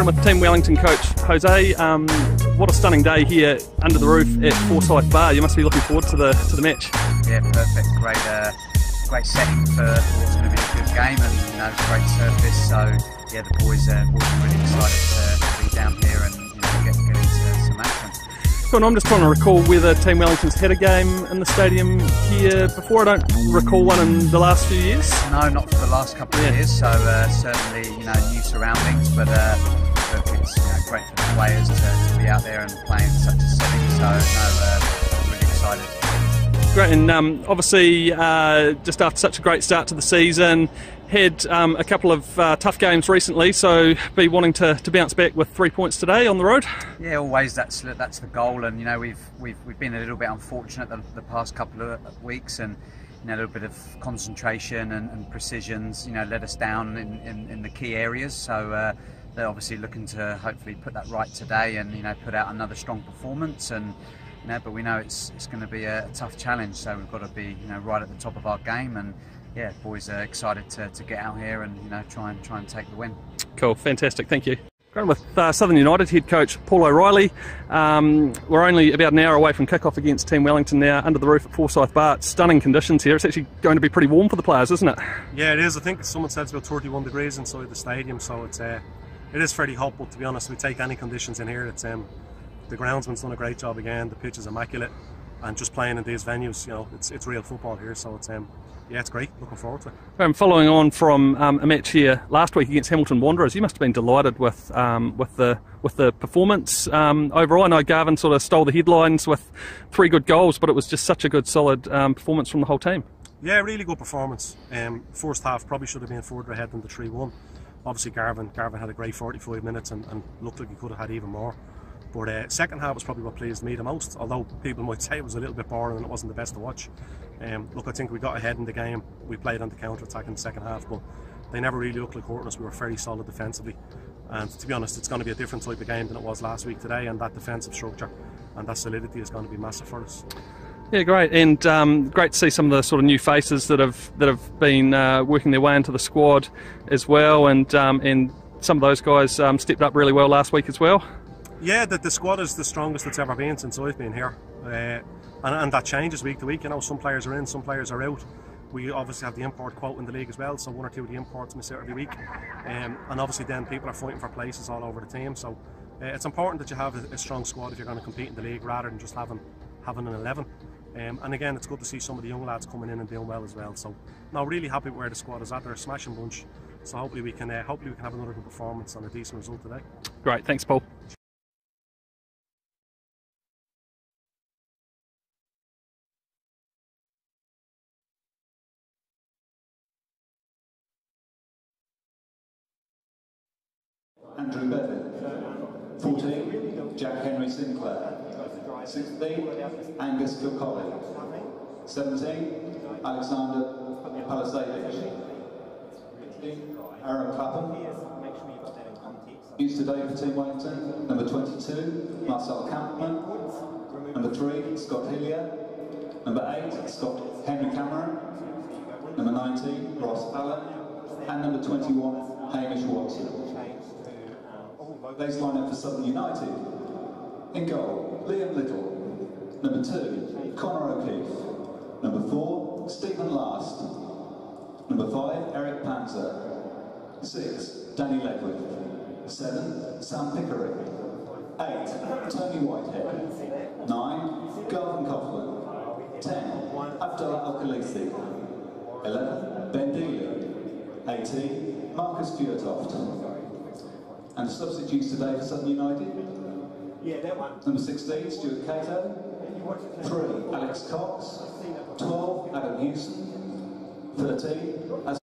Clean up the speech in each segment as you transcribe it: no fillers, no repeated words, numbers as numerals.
Graham with Team Wellington coach Jose. What a stunning day here under the roof at Forsyth Barr. You must be looking forward to the match. Yeah, perfect. Great setting for what's going to be a good game, and great surface. So yeah, the boys are really excited to be down here and get into some action. Well, I'm just trying to recall whether Team Wellington's had a game in the stadium here before. I don't recall one in the last few years. No, not for the last couple of years. So certainly new surroundings, but it's great for the players to be out there and play in such a setting. So really excited. Great, and obviously just after such a great start to the season, had a couple of tough games recently, so be wanting to bounce back with 3 points today on the road. Yeah, always that's the goal, and we've been a little bit unfortunate the past couple of weeks, and a little bit of concentration and precisions let us down in the key areas. So they're obviously looking to hopefully put that right today and put out another strong performance. And but we know it's going to be a tough challenge, so we've got to be right at the top of our game. And yeah, boys are excited to get out here and try and take the win. Cool, fantastic, thank you. Going with Southern United head coach Paul O'Reilly. We're only about an hour away from kick-off against Team Wellington now, under the roof at Forsyth Barr. Stunning conditions here. It's actually going to be pretty warm for the players, isn't it? Yeah, it is. I think someone said it's about 31 degrees inside the stadium, so it is fairly hot. But to be honest, we take any conditions in here. It's the groundsman's done a great job again. The pitch is immaculate, and just playing in these venues, it's real football here. So yeah, it's great. Looking forward to it. Following on from a match here last week against Hamilton Wanderers, you must have been delighted with the performance overall. I know Garvin sort of stole the headlines with 3 good goals, but it was just such a good, solid performance from the whole team. Yeah, really good performance. First half probably should have been further ahead than the 3-1. Obviously, Garvin had a great 45 minutes and looked like he could have had even more. But second half was probably what pleased me the most, although people might say it was a little bit boring and it wasn't the best to watch. Look, I think we got ahead in the game. We played on the counter-attack in the second half, but they never really looked like hurting us. We were very solid defensively. And to be honest, it's going to be a different type of game than it was last week today, and that defensive structure and that solidity is going to be massive for us. Yeah, great, and great to see some of the sort of new faces that have been working their way into the squad as well, and some of those guys stepped up really well last week as well. Yeah, the squad is the strongest it's ever been since I've been here, and that changes week to week. Some players are in, some players are out. We obviously have the import quota in the league as well, so 1 or 2 of the imports miss out every week, and obviously then people are fighting for places all over the team. So it's important that you have a strong squad if you're going to compete in the league, rather than just having an 11. And again, it's good to see some of the young lads coming in and doing well as well. So now, really happy with where the squad is at. They're a smashing bunch. So hopefully we can have another good performance and a decent result today. Great, thanks, Paul. Andrew Bevan. 14, Jack Henry Sinclair. 16, Angus Kilcolly. 17, Alexander Palisevich. Aaron Clapham. Used today for Team Wellington. Number 22, Marcel Campman. Number 3, Scott Hillier. Number 8, Scott Henry Cameron. Number 19, Ross Allen. And number 21, Hamish Watson. Base line up for Southern United. In goal, Liam Little. Number 2, Connor O'Keefe. Number 4, Stephen Last. Number 5, Eric Panzer. 6, Danny Ledwith. 7, Sam Pickering. 8, Tony Whitehead. 9, Garvin Coughlin. 10, Abdullah Al-Khalifi. 11, Ben Dealey. 18, Marcus Fjortoft. And the substitutes today for Southern United. Yeah, that one. Number 16, Stuart Cato. 3, Alex Cox. 12, Adam Hewson. 13,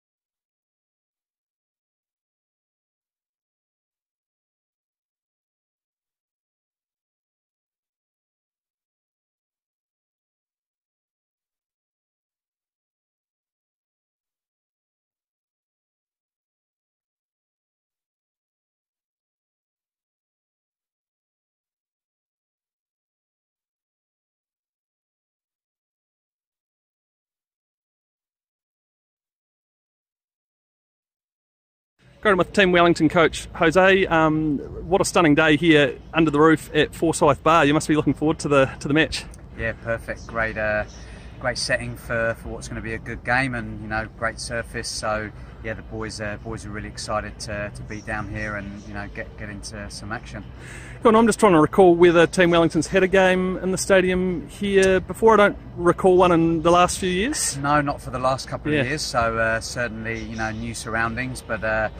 Going with Team Wellington coach Jose. What a stunning day here under the roof at Forsyth Barr. You must be looking forward to the match. Yeah, perfect. Great setting for what's going to be a good game, and great surface. So yeah, the boys are really excited to be down here and get into some action. I'm just trying to recall whether Team Wellington's had a game in the stadium here before. I don't recall one in the last few years. No, not for the last couple of years. So certainly new surroundings, but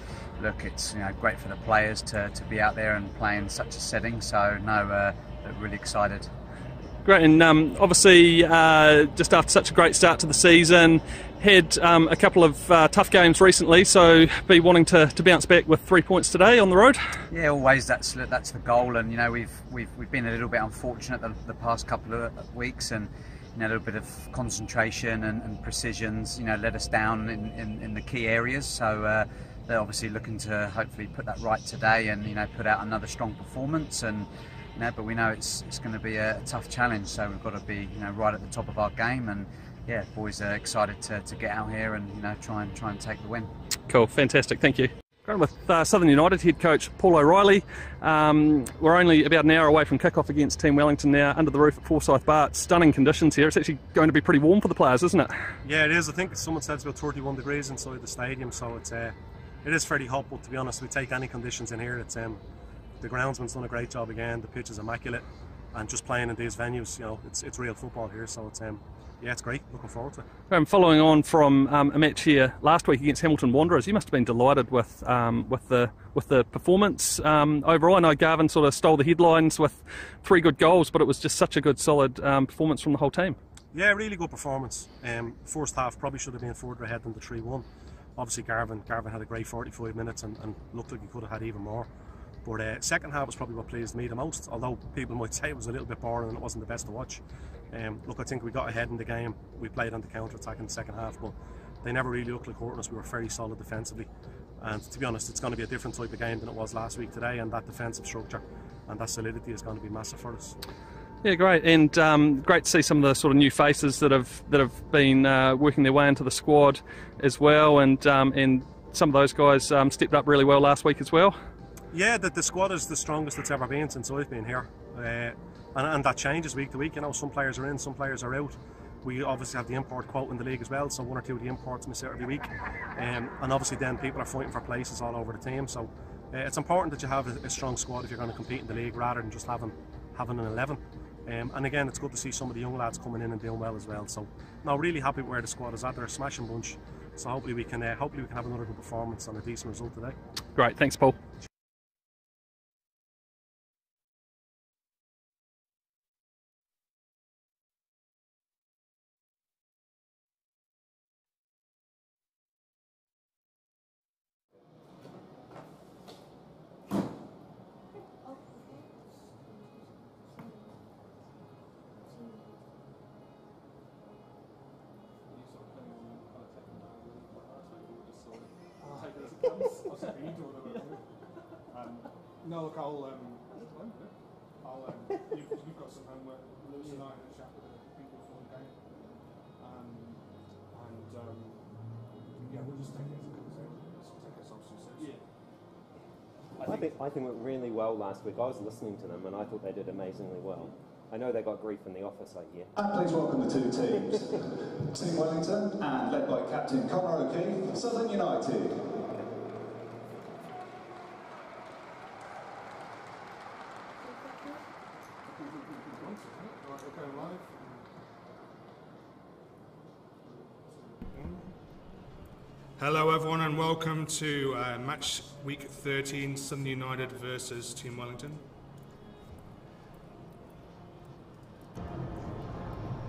look, it's great for the players to be out there and play in such a setting. So no, they're really excited. Great, and obviously just after such a great start to the season, had a couple of tough games recently, so be wanting to bounce back with 3 points today on the road. Yeah, always that's the goal, and we've been a little bit unfortunate the past couple of weeks, and a little bit of concentration and precisions let us down in the key areas. So they're obviously looking to hopefully put that right today, and put out another strong performance. And but we know it's going to be a tough challenge, so we've got to be right at the top of our game. And yeah, boys are excited to get out here and try and take the win. Cool, fantastic, thank you. Going with Southern United head coach Paul O'Reilly. We're only about an hour away from kick-off against Team Wellington now, under the roof at Forsyth Barr. Stunning conditions here. It's actually going to be pretty warm for the players, isn't it? Yeah, it is. I think someone said it's about 31 degrees inside the stadium, so it is fairly hot. But to be honest, we take any conditions in here. It's the groundsman's done a great job again. The pitch is immaculate, and just playing in these venues, it's real football here. So yeah, it's great. Looking forward to it. Following on from a match here last week against Hamilton Wanderers, you must have been delighted with the performance overall. I know Garvin sort of stole the headlines with 3 good goals, but it was just such a good, solid performance from the whole team. Yeah, really good performance. First half probably should have been further ahead than the 3-1. Obviously, Garvin had a great 45 minutes and looked like he could have had even more. But second half was probably what pleased me the most, although people might say it was a little bit boring and it wasn't the best to watch. Look, I think we got ahead in the game. We played on the counter-attack in the second half, but they never really looked like hurting us. We were very solid defensively. And to be honest, it's going to be a different type of game than it was last week today, and that defensive structure and that solidity is going to be massive for us. Yeah, great, and great to see some of the sort of new faces that have been working their way into the squad as well, and some of those guys stepped up really well last week as well. Yeah, the squad is the strongest it's ever been since I've been here, and that changes week to week. Some players are in, some players are out. We obviously have the import quota in the league as well, so 1 or 2 of the imports miss out every week, and obviously then people are fighting for places all over the team. So it's important that you have a strong squad if you're going to compete in the league, rather than just having an 11. And again, it's good to see some of the young lads coming in and doing well as well. So no, really happy with where the squad is at. They're a smashing bunch. So hopefully we can have another good performance and a decent result today. Great, thanks, Paul. No, look, you've got some homework. Lewis and I had a chat with the people before the game, yeah, we'll just take it as it comes out. Take us obviously. Yeah. I think it went really well last week. I was listening to them and I thought they did amazingly well. I know they got grief in the office, I hear. And please welcome the 2 teams. Team Wellington, and led by Captain Connor O'Keefe, Southern United. Hello everyone and welcome to match week 13, Southern United versus Team Wellington.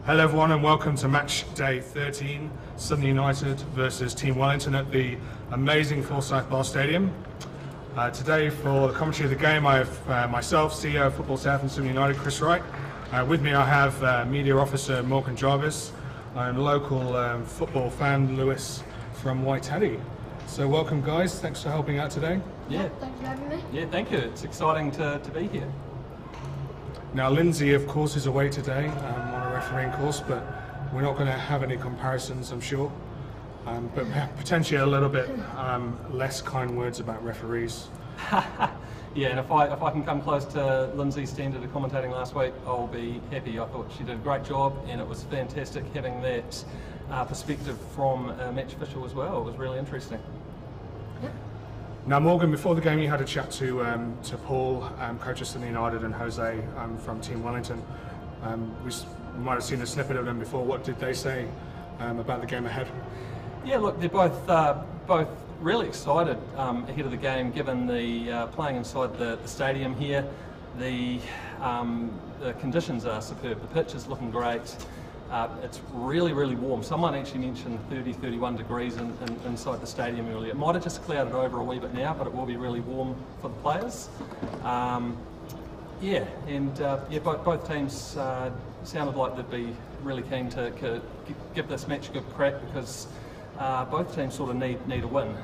Hello everyone and welcome to match day 13, Southern United versus Team Wellington at the amazing Forsyth Barr Stadium. Today for the commentary of the game I have myself, CEO of Football South and Southern United, Chris Wright. With me I have Media Officer Morgan Jarvis and local football fan Lewis from Waitati. So welcome guys, thanks for helping out today. Yeah, thanks for having me. Yeah, thank you. It's exciting to be here. Now Lindsay of course is away today on a refereeing course, but we're not going to have any comparisons I'm sure. but potentially a little bit less kind words about referees. Yeah, and if I can come close to Lindsay's standard of commentating last week, I'll be happy. I thought she did a great job, and it was fantastic having that perspective from a match official as well. It was really interesting. Now, Morgan, before the game, you had a chat to Paul, coach of Sydney United, and Jose from Team Wellington. We might have seen a snippet of them before. What did they say about the game ahead? Yeah, look, they're both really excited ahead of the game, given the playing inside the stadium here. The conditions are superb. The pitch is looking great. It's really, really warm. Someone actually mentioned 30, 31 degrees inside the stadium earlier. It might have just clouded over a wee bit now, but it will be really warm for the players. Both teams sounded like they'd be really keen to give this match a good crack, because both teams sort of need a win.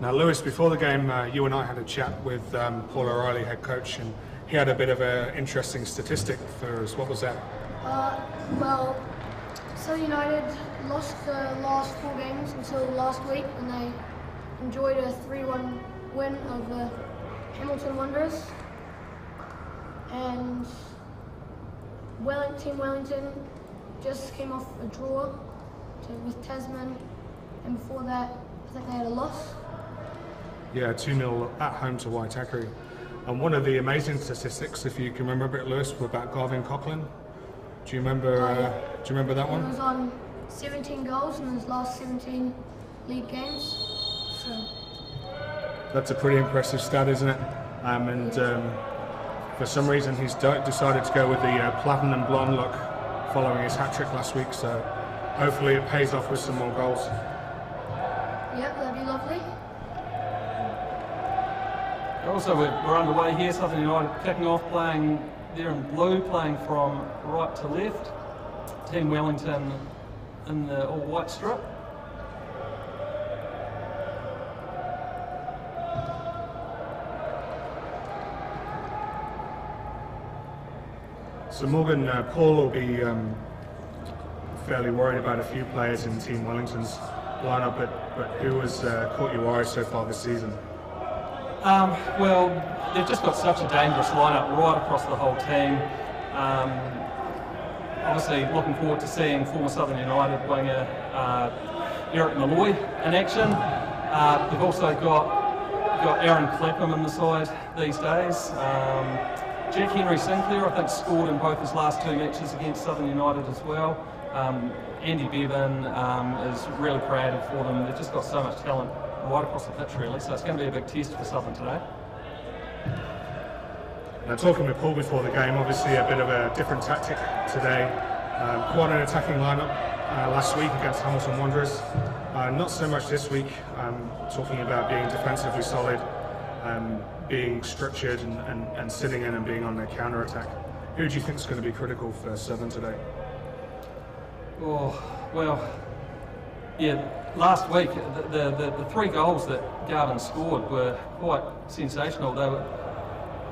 Now, Lewis, before the game, you and I had a chat with Paul O'Reilly, head coach, and he had a bit of an interesting statistic for us. What was that? Well, Southern United lost the last 4 games until last week, and they enjoyed a 3-1 win over Hamilton Wanderers. And Team Wellington just came off a draw with Tasman, and before that, I think they had a loss. Yeah, 2-0 at home to Waitakere. And one of the amazing statistics, if you can remember it, Lewis, were about Garvin Coughlin. Do you remember? Do you remember that one? He was on 17 goals in his last 17 league games. So that's a pretty impressive stat, isn't it? For some reason, he's decided to go with the platinum blonde look following his hat trick last week. So hopefully, it pays off with some more goals. Yep, that'd be lovely. Also, we're underway here. Southern United kicking off, playing there in blue, playing from right to left. Team Wellington in the all-white strip. So Morgan, Paul will be fairly worried about a few players in Team Wellington's lineup, but who has caught your eye so far this season? Well, they've just got such a dangerous lineup right across the whole team. Obviously, looking forward to seeing former Southern United winger Eric Malloy in action. They've also got Aaron Clapham in the side these days. Jack Henry Sinclair, I think, scored in both his last 2 matches against Southern United as well. Andy Bevan is really creative for them. They've just got so much talent right across the pitch, really, so it's going to be a big test for Southern today. Now, talking with Paul before the game, obviously a bit of a different tactic today. Quite an attacking lineup last week against Hamilton Wanderers. Not so much this week, talking about being defensively solid, being structured and sitting in and being on their counter-attack. Who do you think is going to be critical for Southern today? Oh, well, yeah, last week the 3 goals that Garvin scored were quite sensational. They were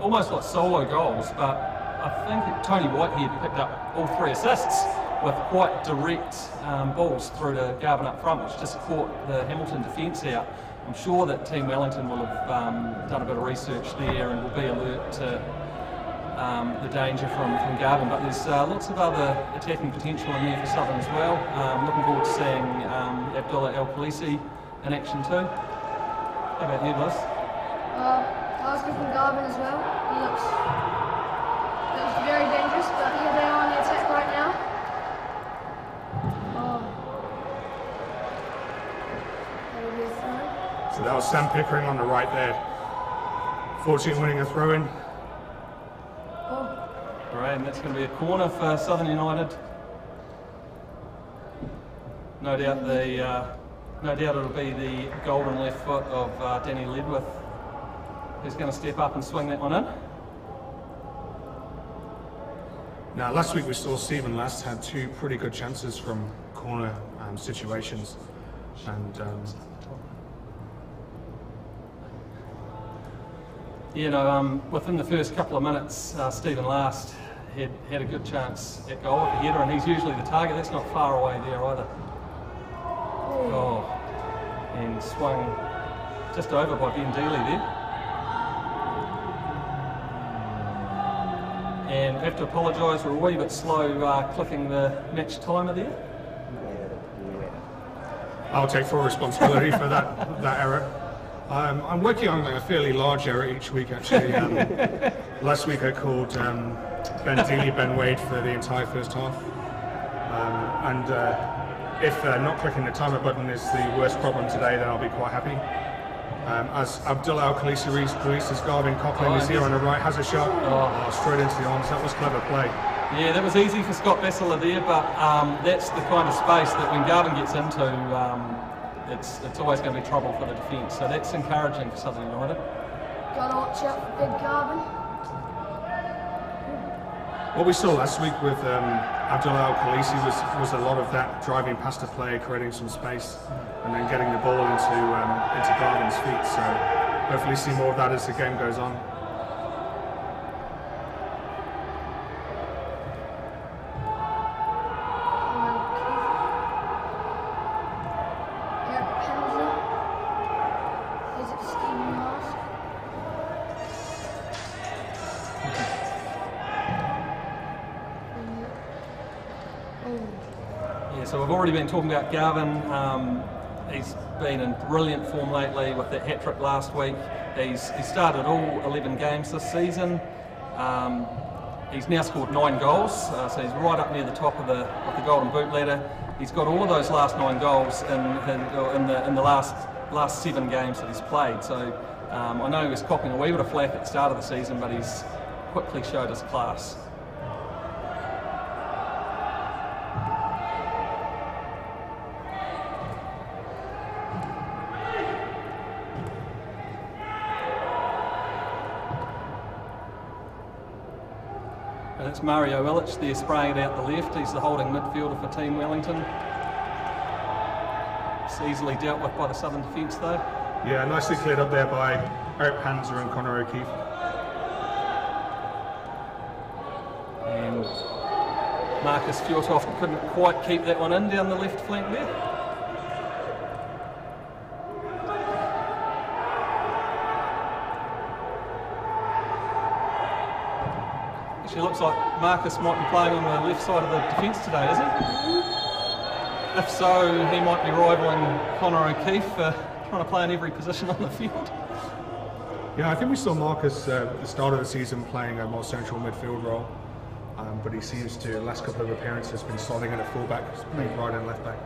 almost like solo goals, but I think Tony Whitehead picked up all 3 assists with quite direct balls through to Garvin up front, which just caught the Hamilton defence out. I'm sure that Team Wellington will have done a bit of research there and will be alert to the danger from Garvin, but there's lots of other attacking potential in there for Southern as well. Looking forward to seeing Abdullah El Khalisi in action too. How about you, Liz? I was thinking Garvin as well. He looks very dangerous, but here they are on the attack right now. That'll be a throw. So that was Sam Pickering on the right there. Forsyth winning a throw-in. Right, and that's going to be a corner for Southern United. No doubt it'll be the golden left foot of Danny Ledwith, who's going to step up and swing that one in. Now, last week we saw Stephen Last had 2 pretty good chances from corner situations, and within the first couple of minutes, Stephen Last, had a good chance at goal with the header, and he's usually the target. That's not far away there either. Oh, and swung just over by Ben Dealey there. And I have to apologise, we're a wee bit slow clicking the match timer there. I'll take full responsibility for that error. I'm working on a fairly large error each week, actually. Last week I called Ben Dealey, Ben Wade for the entire first half. If not clicking the timer button is the worst problem today, then I'll be quite happy. As Abdullah Al-Khalisi releases Garvin Coughlin is here on the right, has a shot, straight into the arms. That was clever play. Yeah, that was easy for Scott Bassler there, but that's the kind of space that when Garvin gets into, it's always going to be trouble for the defence. So that's encouraging for Southern United. Gotta watch out for big Garvin. What we saw last week with Abdullah Al-Khalisi was a lot of that driving past the play, creating some space, and then getting the ball into Garvin's feet. So hopefully see more of that as the game goes on. So we've already been talking about Garvin. He's been in brilliant form lately with that hat-trick last week. He started all 11 games this season. He's now scored 9 goals, so he's right up near the top of the Golden Boot ladder. He's got all of those last 9 goals in the last 7 games that he's played. So I know he was copping a wee bit of flack at the start of the season, but he's quickly showed his class. And it's Mario Illich there spraying it out the left. He's the holding midfielder for Team Wellington. It's easily dealt with by the Southern defence though. Yeah, nicely cleared up there by Eric Panzer and Connor O'Keefe. And Marcus Fjortoft couldn't quite keep that one in down the left flank there. It looks like Marcus might be playing on the left side of the defence today, is he? If so, he might be rivaling Connor O'Keefe for trying to play in every position on the field. Yeah, I think we saw Marcus at the start of the season playing a more central midfield role, but he seems to, the last couple of appearances, been slotting in at fullback, playing right and left back.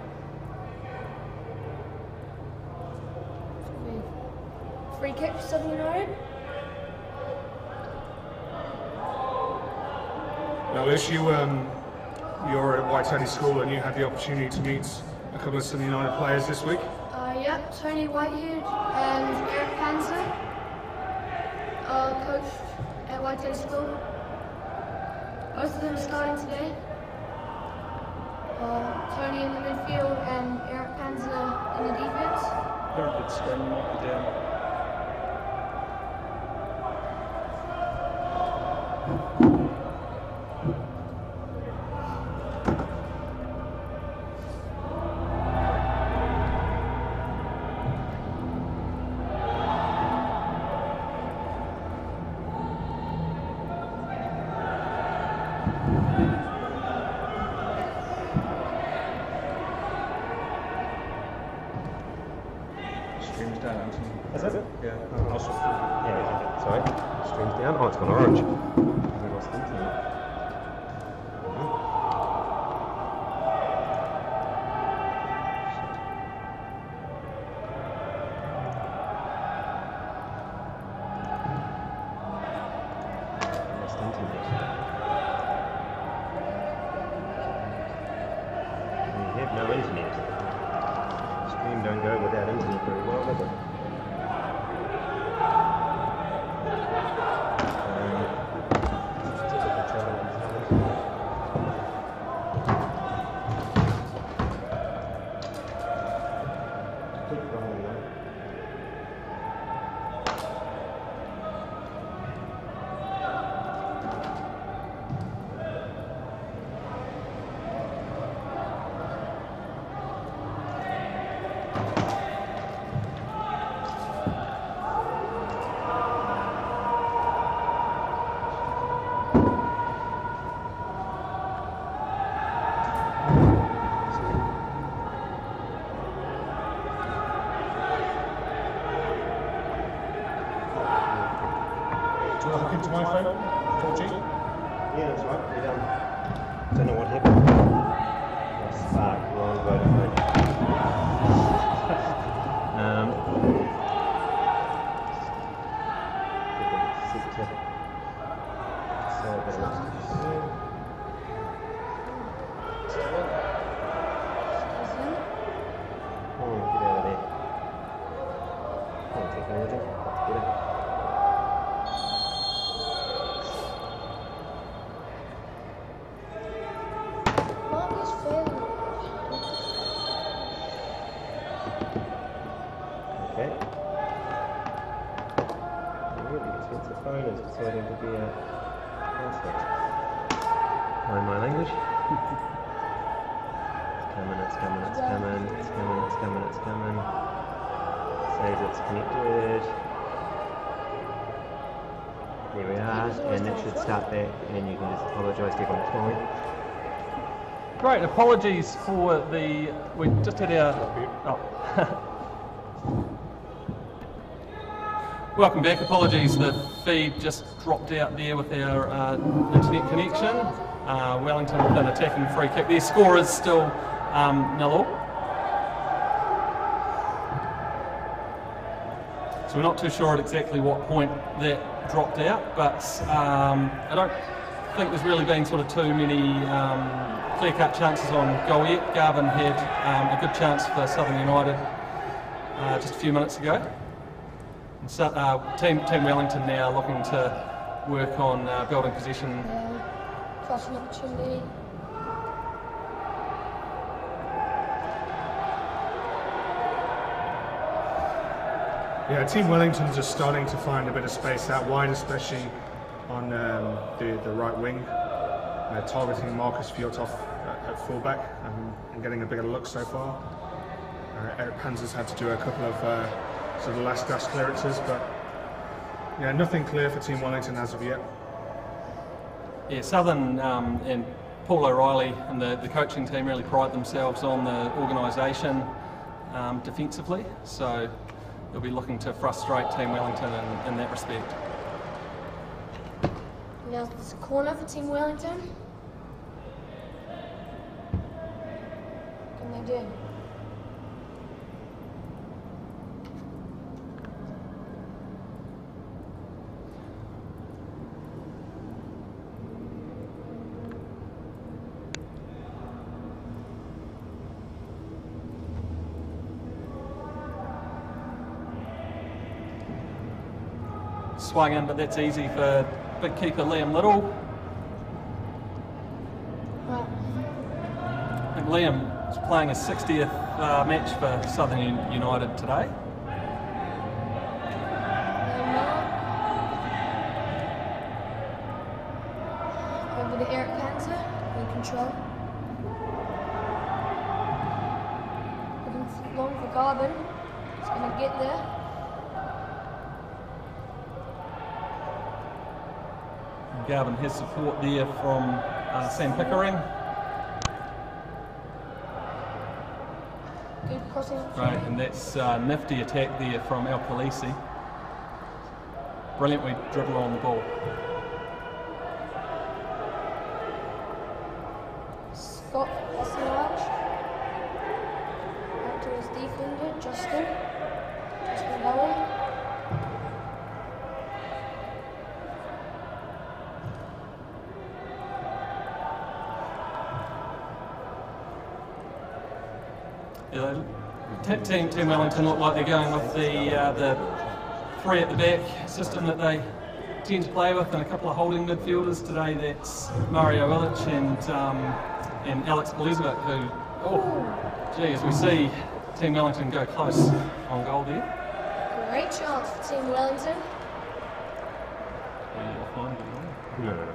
Free kick for Southern United. Now, Lish, you're at White Teddy School and you had the opportunity to meet a couple of Southern United players this week. Yeah, Tony Whitehead and Eric Panzer coached at White Teddy School. Both of them are starting today. Tony in the midfield and Eric Panzer in the defence. Very good screen, might be down. Stream's down. Is it? Yeah. Yeah, sorry. Stream's down. Oh, it's gone orange. We lost internet. Lost internet. We have no internet. Stream don't go without internet very well, does it? Don't know what happened. Spark, wrong Vodafone. There we are, and that should start that, and you can just apologise to everyone following. Great, apologies for the... We just had our... Oh. Welcome back, apologies, the feed just dropped out there with our internet connection. Wellington with an attacking free kick. Their score is still 0-0. So we're not too sure at exactly what point that dropped out, but I don't think there's really been sort of too many clear-cut chances on goal yet. Garvin had a good chance for Southern United just a few minutes ago. And so, Team Wellington now looking to work on building possession. Crossing opportunity. Yeah, Team Wellington just starting to find a bit of space out wide, especially on the right wing, targeting Marcus Fjortoff at fullback and getting a bit of look so far. Eric Panzer's had to do a couple of sort of last dash clearances, but yeah, nothing clear for Team Wellington as of yet. Yeah, Southern and Paul O'Reilly and the coaching team really pride themselves on the organisation defensively, so they'll be looking to frustrate Team Wellington in that respect. Now there's a corner for Team Wellington. What can they do? Swung in, but that's easy for big keeper Liam Little. I think Liam is playing his 60th match for Southern United today. Over to Eric Panzer, in control. Looking long for Garvin. He's going to get there. Garvin has support there from Sam Pickering. Good crossing. Right, and that's nifty attack there from Al Khaleesi. Brilliantly dribble on the ball. Scott Siraj. Out to his defender, Justin. Justin Bowen. Team Wellington look like they're going with the three at the back system that they tend to play with, and a couple of holding midfielders today. That's Mario Illich and Alex Bluzovic, who, as we see Team Wellington go close on goal there. Great chance for Team Wellington. No.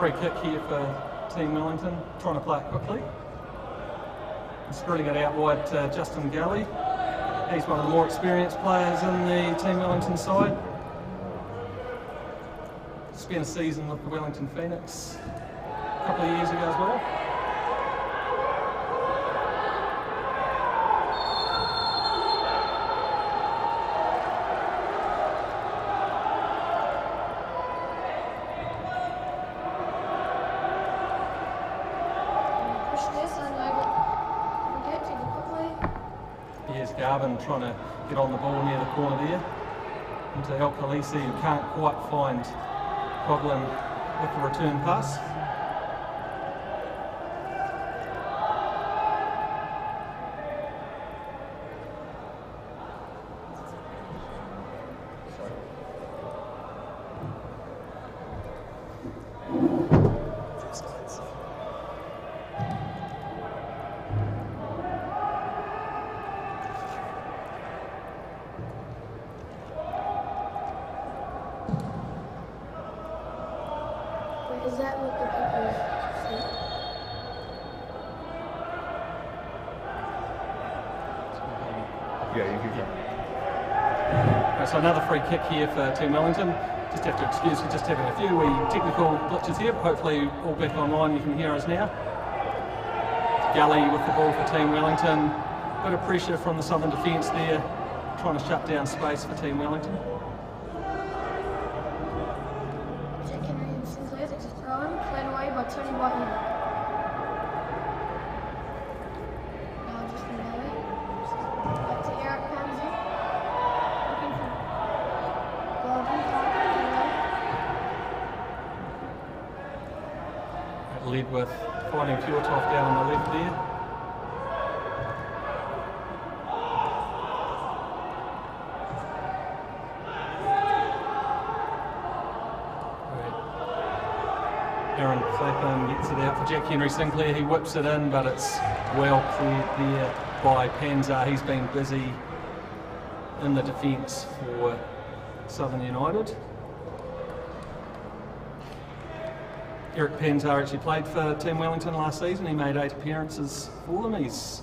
free kick here for Team Wellington, trying to play it quickly. Spreading it out wide to Justin Galley. He's one of the more experienced players in the Team Wellington side. Spent a season with the Wellington Phoenix a couple of years ago as well. Here's Garvin trying to get on the ball near the corner there. Into El Khaleesi, who can't quite find Coughlin with the return pass. Is that what the people see? Yeah, you can go. So another free kick here for Team Wellington. Just have to excuse for just having a few wee technical glitches here, but hopefully all back online, you can hear us now. Gully with the ball for Team Wellington. Bit of pressure from the Southern defence there, trying to shut down space for Team Wellington. Tony Whiteman. Now just another. Back to Eric Panzer. Looking for Gordon. Led with finding Fjortoft down on the left there. Aaron Clapham gets it out for Jack Henry Sinclair. He whips it in, but it's well cleared there by Panzer. He's been busy in the defence for Southern United. Eric Panzer actually played for Team Wellington last season. He made 8 appearances for them. He's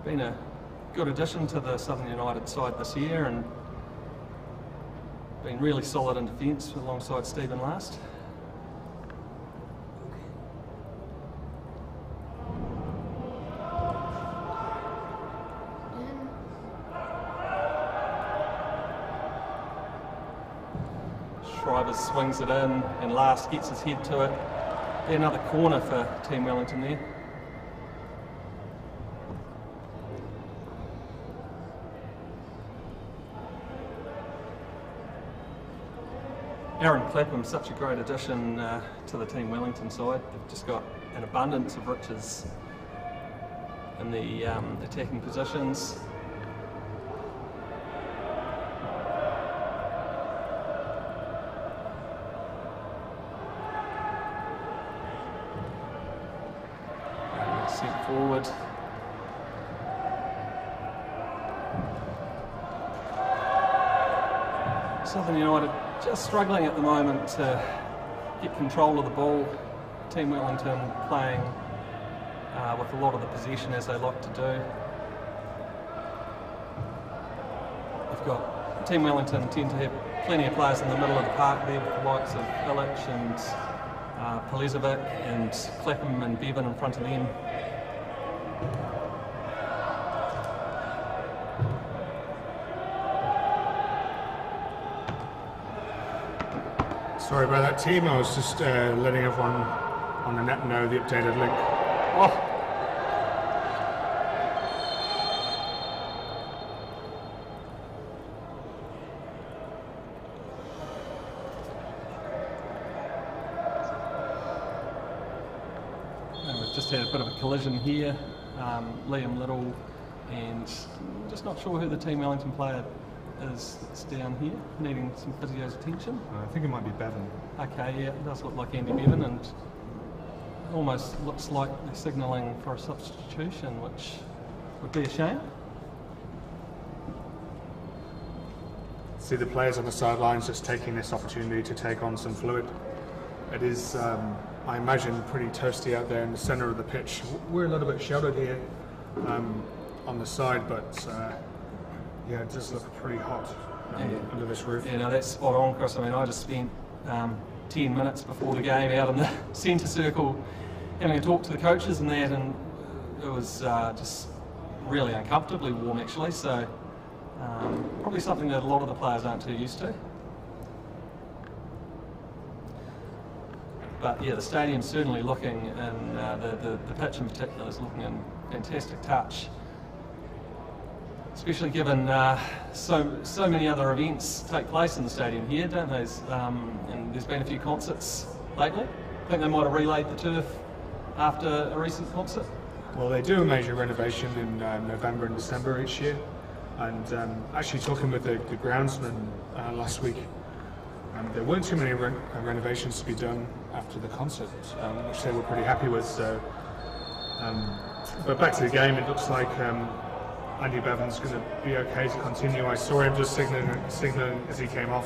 been a good addition to the Southern United side this year and been really solid in defence alongside Stephen Last. Shriver swings it in and Last gets his head to it. Be another corner for Team Wellington there. Aaron Clapham, such a great addition to the Team Wellington side. They've just got an abundance of riches in the attacking positions. Sent forward. Southern United just struggling at the moment to get control of the ball. Team Wellington playing with a lot of the possession as they like to do. They've got Team Wellington tend to have plenty of players in the middle of the park there with the likes of Illich and Polizovic and Clapham and Bevan in front of them. Sorry about that, team. I was just letting everyone on the net know the updated link. Oh. We've just had a bit of a collision here. Liam Little and just not sure who the Team Wellington player is that's down here, needing some physio's attention. I think it might be Bevan. Okay, yeah, it does look like Andy Bevan, and almost looks like they're signalling for a substitution, which would be a shame. See the players on the sidelines just taking this opportunity to take on some fluid. It is I imagine, pretty toasty out there in the centre of the pitch. We're a little bit sheltered here on the side, but yeah, it does look pretty hot under this roof. Yeah, no, that's spot on, Chris. I mean, I just spent 10 minutes before the game out in the centre circle having a talk to the coaches and that, and it was just really uncomfortably warm actually, so probably something that a lot of the players aren't too used to. But yeah, the stadium's certainly looking, and the pitch in particular is looking in fantastic touch. Especially given so many other events take place in the stadium here, don't they? And there's been a few concerts lately. I think they might have relayed the turf after a recent concert. Well, they do a major renovation in November and December each year, and actually talking with the groundsman last week, there weren't too many renovations to be done after the concert, which they were pretty happy with. So, but back to the game, it looks like Andy Bevan's going to be okay to continue. I saw him just signalling as he came off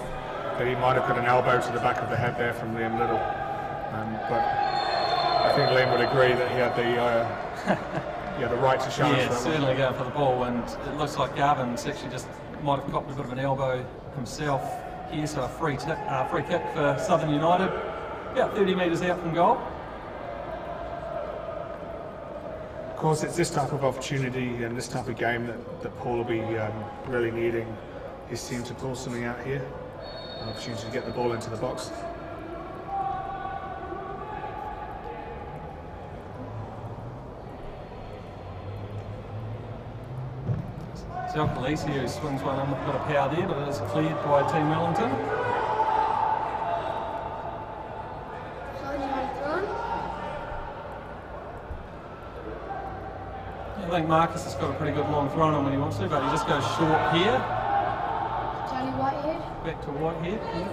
that he might have got an elbow to the back of the head there from Liam Little, but I think Liam would agree that he had the right to challenge. Yeah, that certainly one. going for the ball, and it looks like Garvin's actually just might have copped a bit of an elbow himself here, so a free kick for Southern United, about 30 metres out from goal. Of course, it's this type of opportunity and this type of game that Paul will be really needing his team to pull something out here. An opportunity to get the ball into the box. Khaleesi, who swings one in with a bit of power there, but it is cleared by Team Wellington. I think Marcus has got a pretty good long throw on him when he wants to, but he just goes short here. Tony Whitehead. Back to Whitehead. Yeah.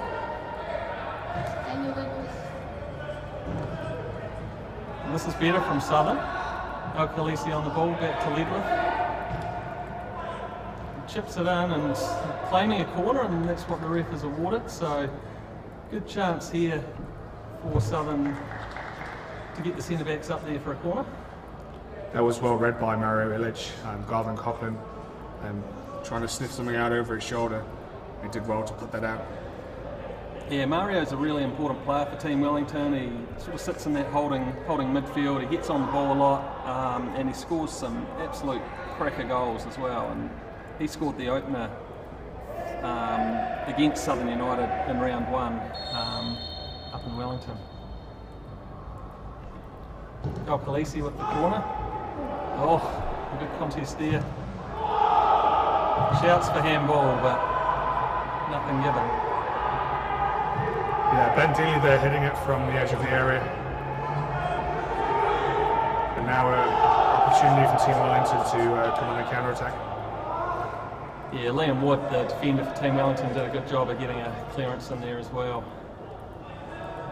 Daniel Edwards. And this is better from Southern. Khaleesi on the ball, back to Ledworth. Chips it in and claiming a corner, and that's what the ref has awarded, so good chance here for Southern to get the centre backs up there for a corner. That was well read by Mario Illich, Garvin Coughlin, trying to sniff something out over his shoulder. He did well to put that out. Yeah, Mario's a really important player for Team Wellington. He sort of sits in that holding midfield, he gets on the ball a lot, and he scores some absolute cracker goals as well. And he scored the opener against Southern United in round 1 up in Wellington. Khaleesi with the corner. Oh, a good contest there. Shouts for handball, but nothing given. Yeah, Ben Dealey there hitting it from the edge of the area. And now an opportunity for Team Wellington to come on a counter-attack. Yeah, Liam Wood, the defender for Team Wellington, did a good job of getting a clearance in there as well.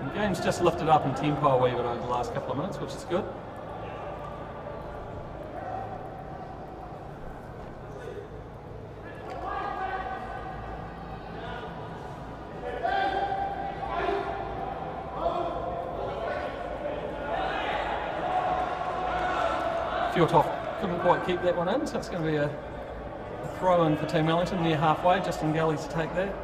And the game's just lifted up in tempo a wee bit over the last couple of minutes, which is good. Fjortoft couldn't quite keep that one in, so it's going to be a throw in for Team Wellington near halfway. Justin Galley to take that.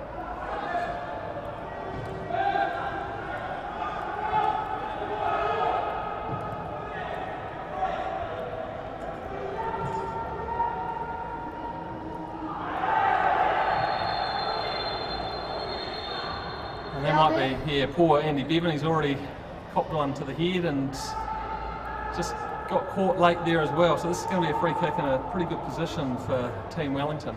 And that might be, yeah, poor Andy Bevan. He's already copped one to the head and just got caught late there as well, so this is going to be a free kick in a pretty good position for Team Wellington.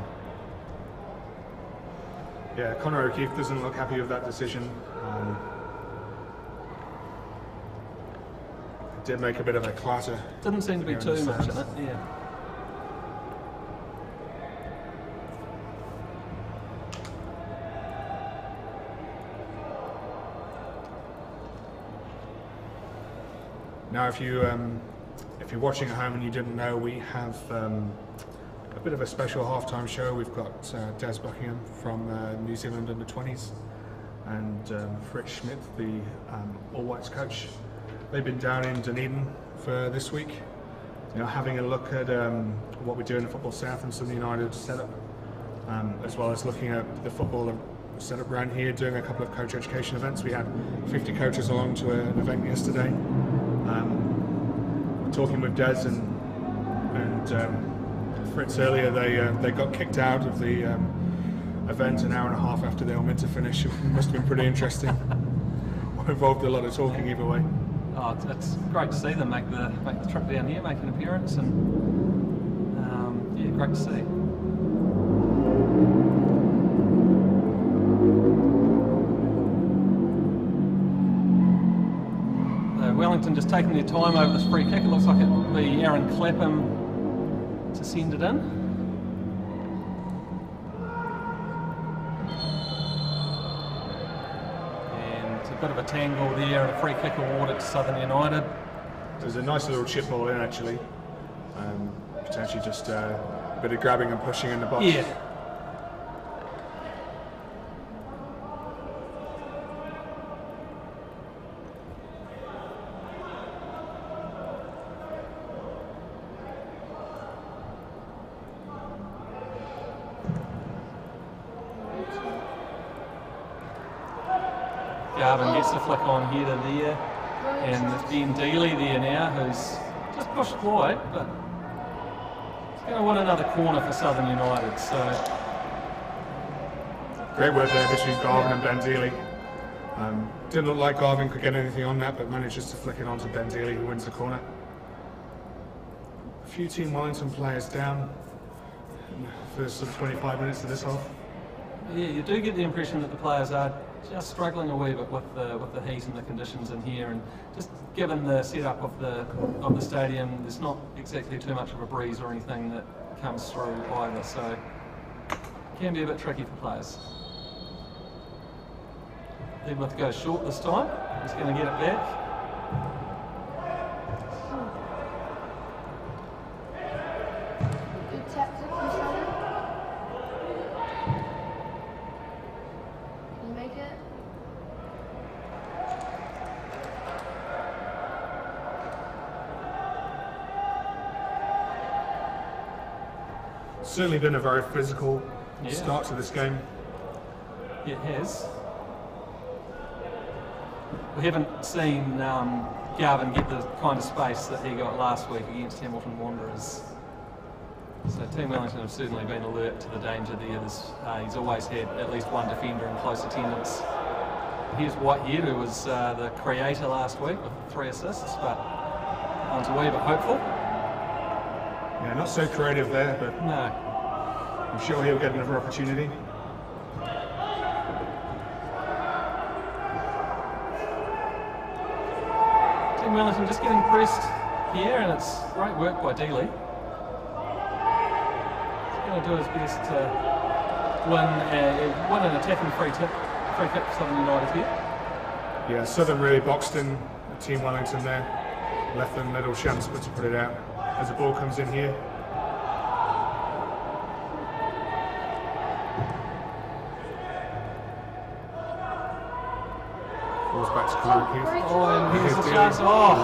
Yeah, Conor O'Keefe doesn't look happy with that decision. Did make a bit of a clatter. Didn't seem to be too much in it, yeah. Now, if you're watching at home and you didn't know, we have a bit of a special halftime show. We've got Des Buckingham from New Zealand under 20s and Fritz Schmidt, the All Whites coach, they've been down in Dunedin for this week, having a look at what we do in the Football South and Sydney United setup, as well as looking at the football setup around here, doing a couple of coach education events. We had 50 coaches along to an event yesterday. Talking with Des and Fritz earlier, they got kicked out of the event an hour and a half after they were meant to finish. It must have been pretty interesting. Involved a lot of talking either way. Oh, it's great to see them make the trip down here, make an appearance, and yeah, great to see. Wellington just taking their time over this free kick. It looks like it'll be Aaron Clapham to send it in. And a bit of a tangle there and a free kick awarded to Southern United. There's a nice little chip ball in actually. Potentially just a bit of grabbing and pushing in the box. Yeah. Garvin gets the flick on here to there, and it's Ben Dealey there now, who's just pushed wide, but he's going to win another corner for Southern United. So great work there between Garvin and Ben Dealey. Didn't look like Garvin could get anything on that, but manages to flick it on to Ben Dealey, who wins the corner. A few Team Wellington players down in the first sort of 25 minutes of this half. Yeah, you do get the impression that the players are just struggling a wee bit with the heat and the conditions in here, and just given the setup of the stadium, there's not exactly too much of a breeze or anything that comes through either, so it can be a bit tricky for players. Leadworth goes short this time. He's going to get it back. Good tactic from Southern. Can you make it? Certainly been a very physical start to this game. It has. We haven't seen Garvin get the kind of space that he got last week against Hamilton Wanderers. So Team Wellington have certainly been alert to the danger there. He's always had at least one defender in close attendance. Here's Whitehead, who was the creator last week with 3 assists, but one's a wee bit hopeful. Yeah, not so creative there, but no. I'm sure he'll get another opportunity. Team Wellington just getting pressed here, and it's great work by Dealey. He's going to do his best to win an attacking free kick for Southern United here. Yeah, Southern really boxed in Team Wellington there. Left them little chance but to put it out as the ball comes in here. Falls back to Clark here. Oh, and here's the chance. Oh,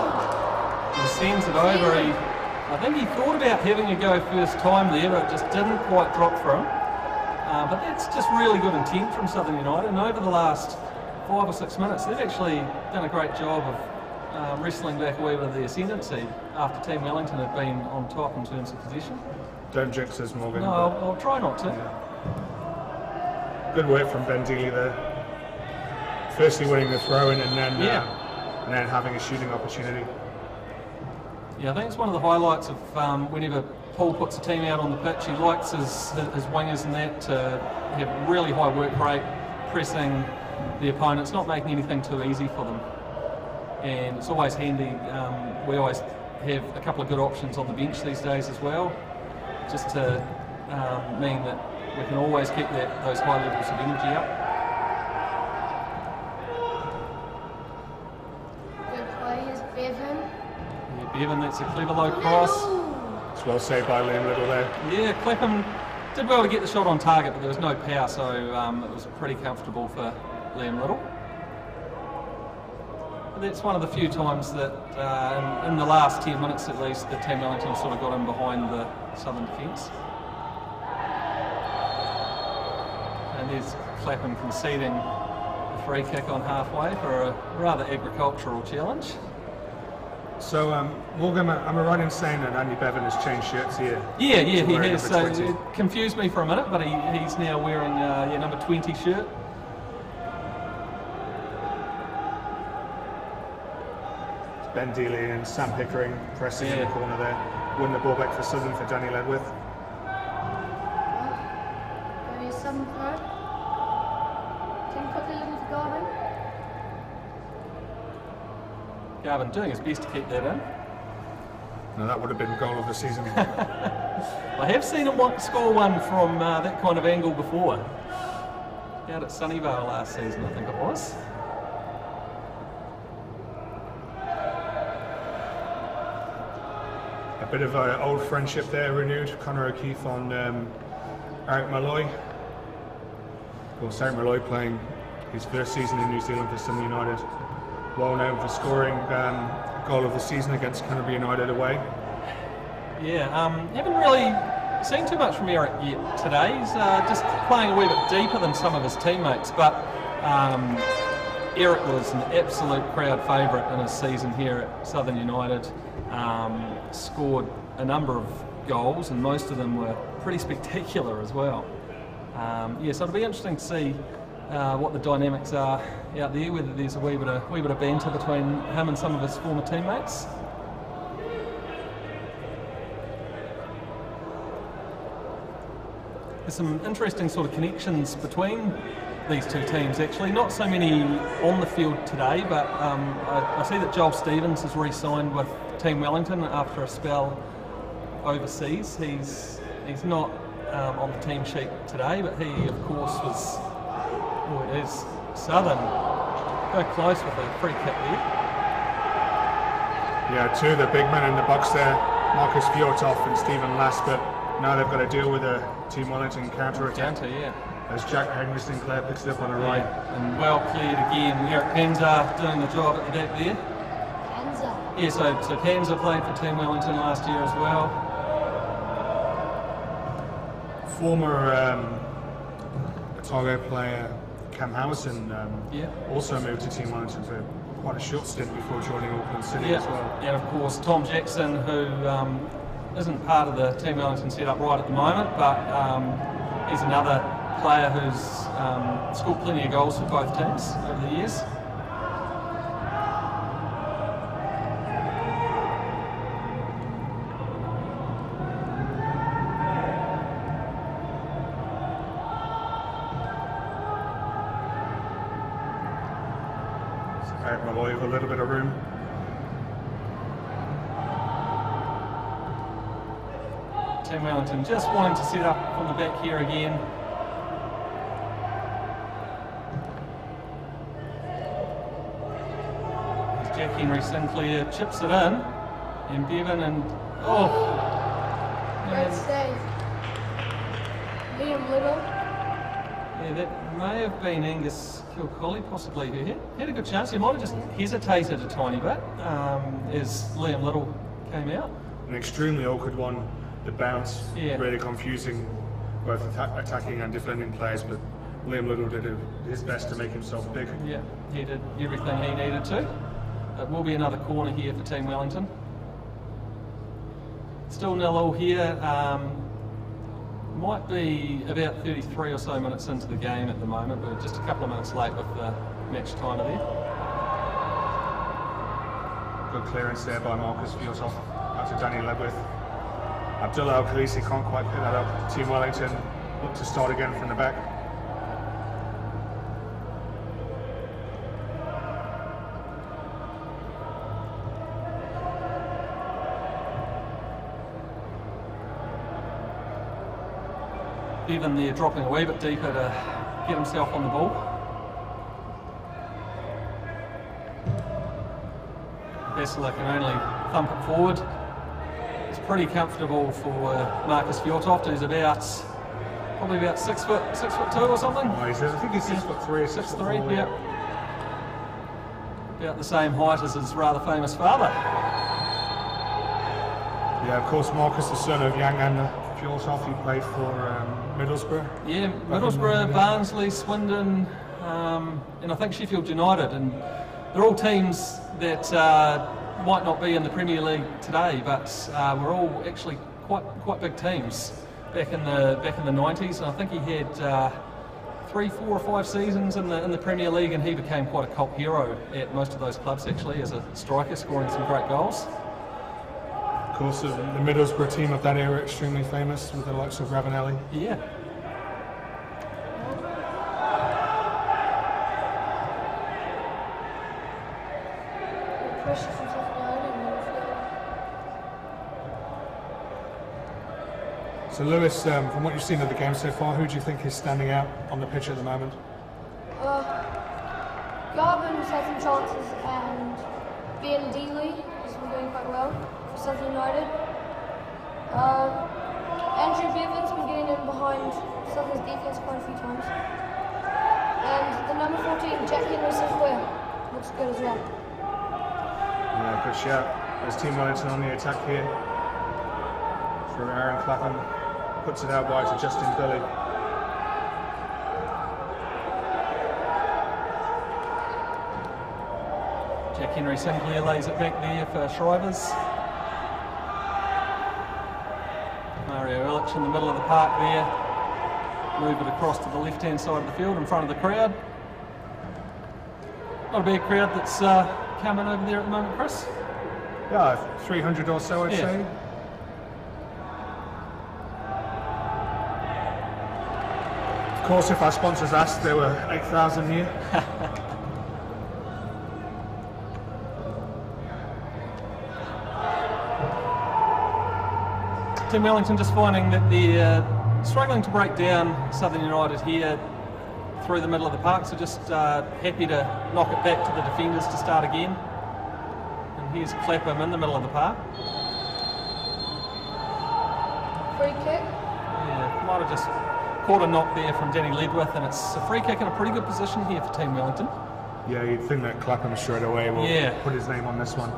he sends it over. I think he thought about having a go first time there, but it just didn't quite drop for him. But that's just really good intent from Southern United, and over the last 5 or 6 minutes, they've actually done a great job of wrestling back a wee bit of the ascendancy after Team Wellington had been on top in terms of possession. Don't jinx us, Morgan. No, I'll try not to. Yeah. Good work from Ben Dealey there. Firstly winning the throw-in and then having a shooting opportunity. Yeah, I think it's one of the highlights of whenever Paul puts a team out on the pitch. He likes his wingers and that to have really high work rate, pressing the opponents, not making anything too easy for them. And it's always handy. We always have a couple of good options on the bench these days as well, just to mean that we can always keep those high levels of energy up. Good play is Bevan. Yeah, Bevan, that's a clever low cross. It's well saved by Liam Little there. Yeah, Clapham did well to get the shot on target, but there was no power, so it was pretty comfortable for Liam Little. that's one of the few times that in the last 10 minutes at least the Team Wellington sort of got in behind the Southern defence. And there's Clapham conceding a free kick on halfway for a rather agricultural challenge. So, Morgan, am I right in saying that Andy Bevan has changed shirts here? Yeah, he has. So it confused me for a minute, but he's now wearing number 20 shirt. Ben Dealey and Sam Pickering pressing in the corner there. Win the ball back for Southern for Danny Ledwith. There is some throw. Tim quickly looking for Garvin. Garvin doing his best to keep that in. No, that would have been goal of the season. I have seen him score one from that kind of angle before. Out at Sunnyvale last season, I think it was. A bit of old friendship there renewed. Conor O'Keefe on Eric Malloy. Of course, Eric Malloy playing his first season in New Zealand for Sydney United. Well known for scoring goal of the season against Canterbury United away. Yeah, haven't really seen too much from Eric yet today. He's just playing a wee bit deeper than some of his teammates, but Eric was an absolute crowd favourite in his season here at Southern United. Scored a number of goals, and most of them were pretty spectacular as well. So it'll be interesting to see what the dynamics are out there, whether there's a wee bit of banter between him and some of his former teammates. There's some interesting sort of connections between these two teams actually. Not so many on the field today, but I see that Joel Stevens has re-signed with Team Wellington after a spell overseas. He's not on the team sheet today, but he of course was, it is Southern. Go close with a free kick there. Yeah, two of the big men in the box there, Marcus Fjortoff and Stephen Lass, but now they've got to deal with a Team Wellington counter-attack. As Jack Henry Sinclair picks it up on the right. And well cleared again. Eric Panzer doing the job at the back there. Panzer. Yeah, so Panzer played for Team Wellington last year as well. Former Otago player Cam Howison also moved to Team Wellington for quite a short stint before joining Auckland City as well. And of course Tom Jackson, who isn't part of the Team Wellington setup right at the moment, but he's another player who's scored plenty of goals for both teams over the years. Eric Malloy with a little bit of room. Team Wellington just wanting to set up from the back here again. Jack Henry Sinclair chips it in, and Bevan and Great save. Liam Little. Yeah, that may have been Angus Kilcolly possibly, who had a good chance. He might have just hesitated a tiny bit as Liam Little came out. An extremely awkward one, the bounce, really confusing both attacking and defending players, but Liam Little did his best to make himself big. Yeah, he did everything he needed to. It will be another corner here for Team Wellington. Still 0-0 here. Might be about 33 or so minutes into the game at the moment. We're just a couple of minutes late with the match timer there. Good clearance there by Marcus Fjortoff out to Danny Ledwith. Abdullah Al-Khalisi can't quite pick that up. Team Wellington look to start again from the back. Bevan there dropping a wee bit deeper to get himself on the ball. Bessler can only thump it forward. It's pretty comfortable for Marcus Fjortoft, who's probably about 6'2" or something. Oh, I think he's 6'3", 6'3", yeah. about the same height as his rather famous father. Yeah, of course, Marcus, the son of young and Forsyth, he played for Middlesbrough. Yeah, Middlesbrough, Barnsley, Swindon, and I think Sheffield United, and they're all teams that might not be in the Premier League today, but were all actually quite big teams back in the 90s. And I think he had 3, 4 or 5 seasons in the Premier League, and he became quite a cult hero at most of those clubs actually as a striker, scoring some great goals. Of course, the Middlesbrough team of that era extremely famous with the likes of Ravanelli. Yeah. So Lewis, from what you've seen of the game so far, who do you think is standing out on the pitch at the moment? Garvin's had some chances, and Ben Dealey has been doing quite well for Southern United. Andrew Bevan's been getting in behind Southern's defence quite a few times. And the number 14, Jack Henry, looks good as well. Yeah, good shout. There's Team Wellington on the attack here. Through Aaron Clapham, puts it out wide to Justin Billy. Jack Henry Sinclair lays it back there for Shrivers. Mario Illich in the middle of the park there. Move it across to the left-hand side of the field in front of the crowd. Not a bad crowd that's coming over there at the moment, Chris. Yeah, 300 or so, I'd say. Of course, if our sponsors asked, there were 8,000 here. Team Wellington just finding that they're struggling to break down Southern United here through the middle of the park, so just happy to knock it back to the defenders to start again. And here's Clapham in the middle of the park. Free kick. Yeah, might have just caught a knock there from Danny Ledwith, and it's a free kick in a pretty good position here for Team Wellington. Yeah, you'd think that Clapham straight away will put his name on this one.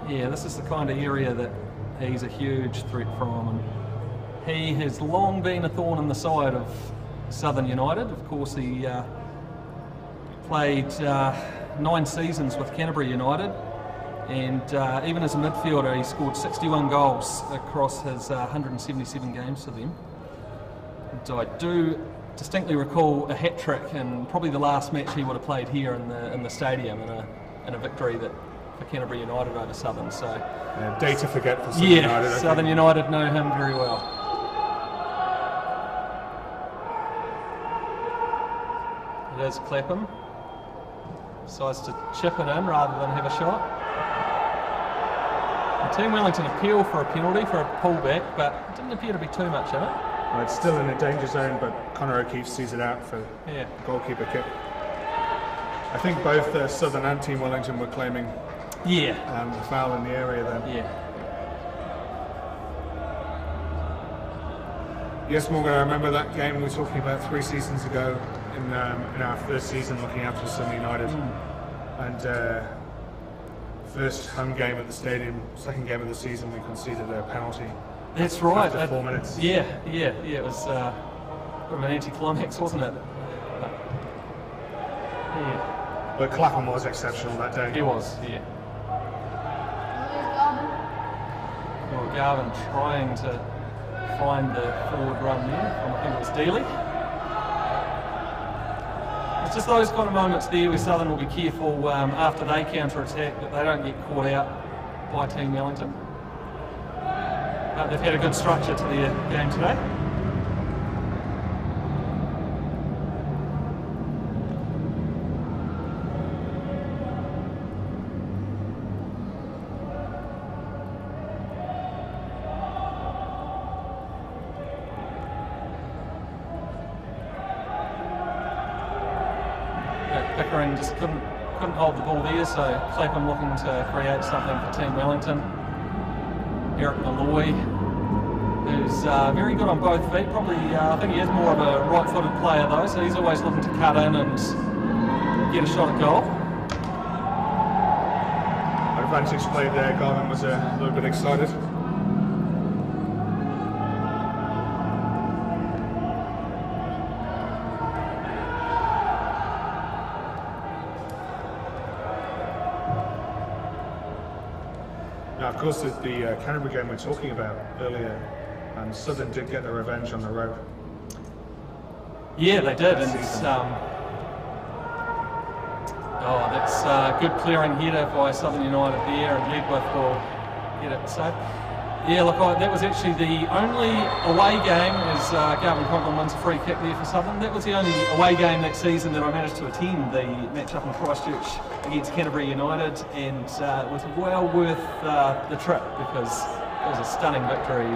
Yeah, this is the kind of area that he's a huge threat from, and he has long been a thorn in the side of Southern United. Of course, he played 9 seasons with Canterbury United, and even as a midfielder he scored 61 goals across his 177 games for them. And I do distinctly recall a hat-trick in probably the last match he would have played here in the stadium in a victory that for Canterbury United over Southern. So day to forget for Southern United. Yeah, Southern United know him very well. It is Clapham. Decides to chip it in rather than have a shot. And Team Wellington appeal for a penalty for a pullback, but it didn't appear to be too much in it. Well, it's still in a danger zone, but Connor O'Keefe sees it out for goalkeeper kick. I think both Southern and Team Wellington were claiming a foul in the area then. Yeah. Yes, Morgan, I remember that game we were talking about 3 seasons ago in our first season looking after Southern United. And first home game at the stadium, second game of the season, we conceded a penalty. That's right. After 4 minutes. Yeah, it was a bit of an anticlimax, wasn't it? But Clapham was exceptional that day. He was, yeah. Well, Garvin trying to find the forward run there from, I think it was Dealey. It's just those kind of moments there where Southern will be careful after they counter-attack that they don't get caught out by Team Wellington. They've had a good structure to their game today. Pickering just couldn't hold the ball there, so Clapham looking to create something for Team Wellington. Eric Malloy, who's very good on both feet. Probably, I think he is more of a right-footed player though, so he's always looking to cut in and get a shot at goal. advantage played there. Garvin was a little bit excited. Now, of course, the Canterbury game we were talking about earlier, Southern did get their revenge on the road. Yeah, they did. And that's good clearing header by Southern United there, and Ledworth will get it safe. Yeah, look, that was actually the only away game as Garvin Conklin wins a free kick there for Southern. That was the only away game that season that I managed to attend, the match up in Christchurch against Canterbury United, and it was well worth the trip because it was a stunning victory.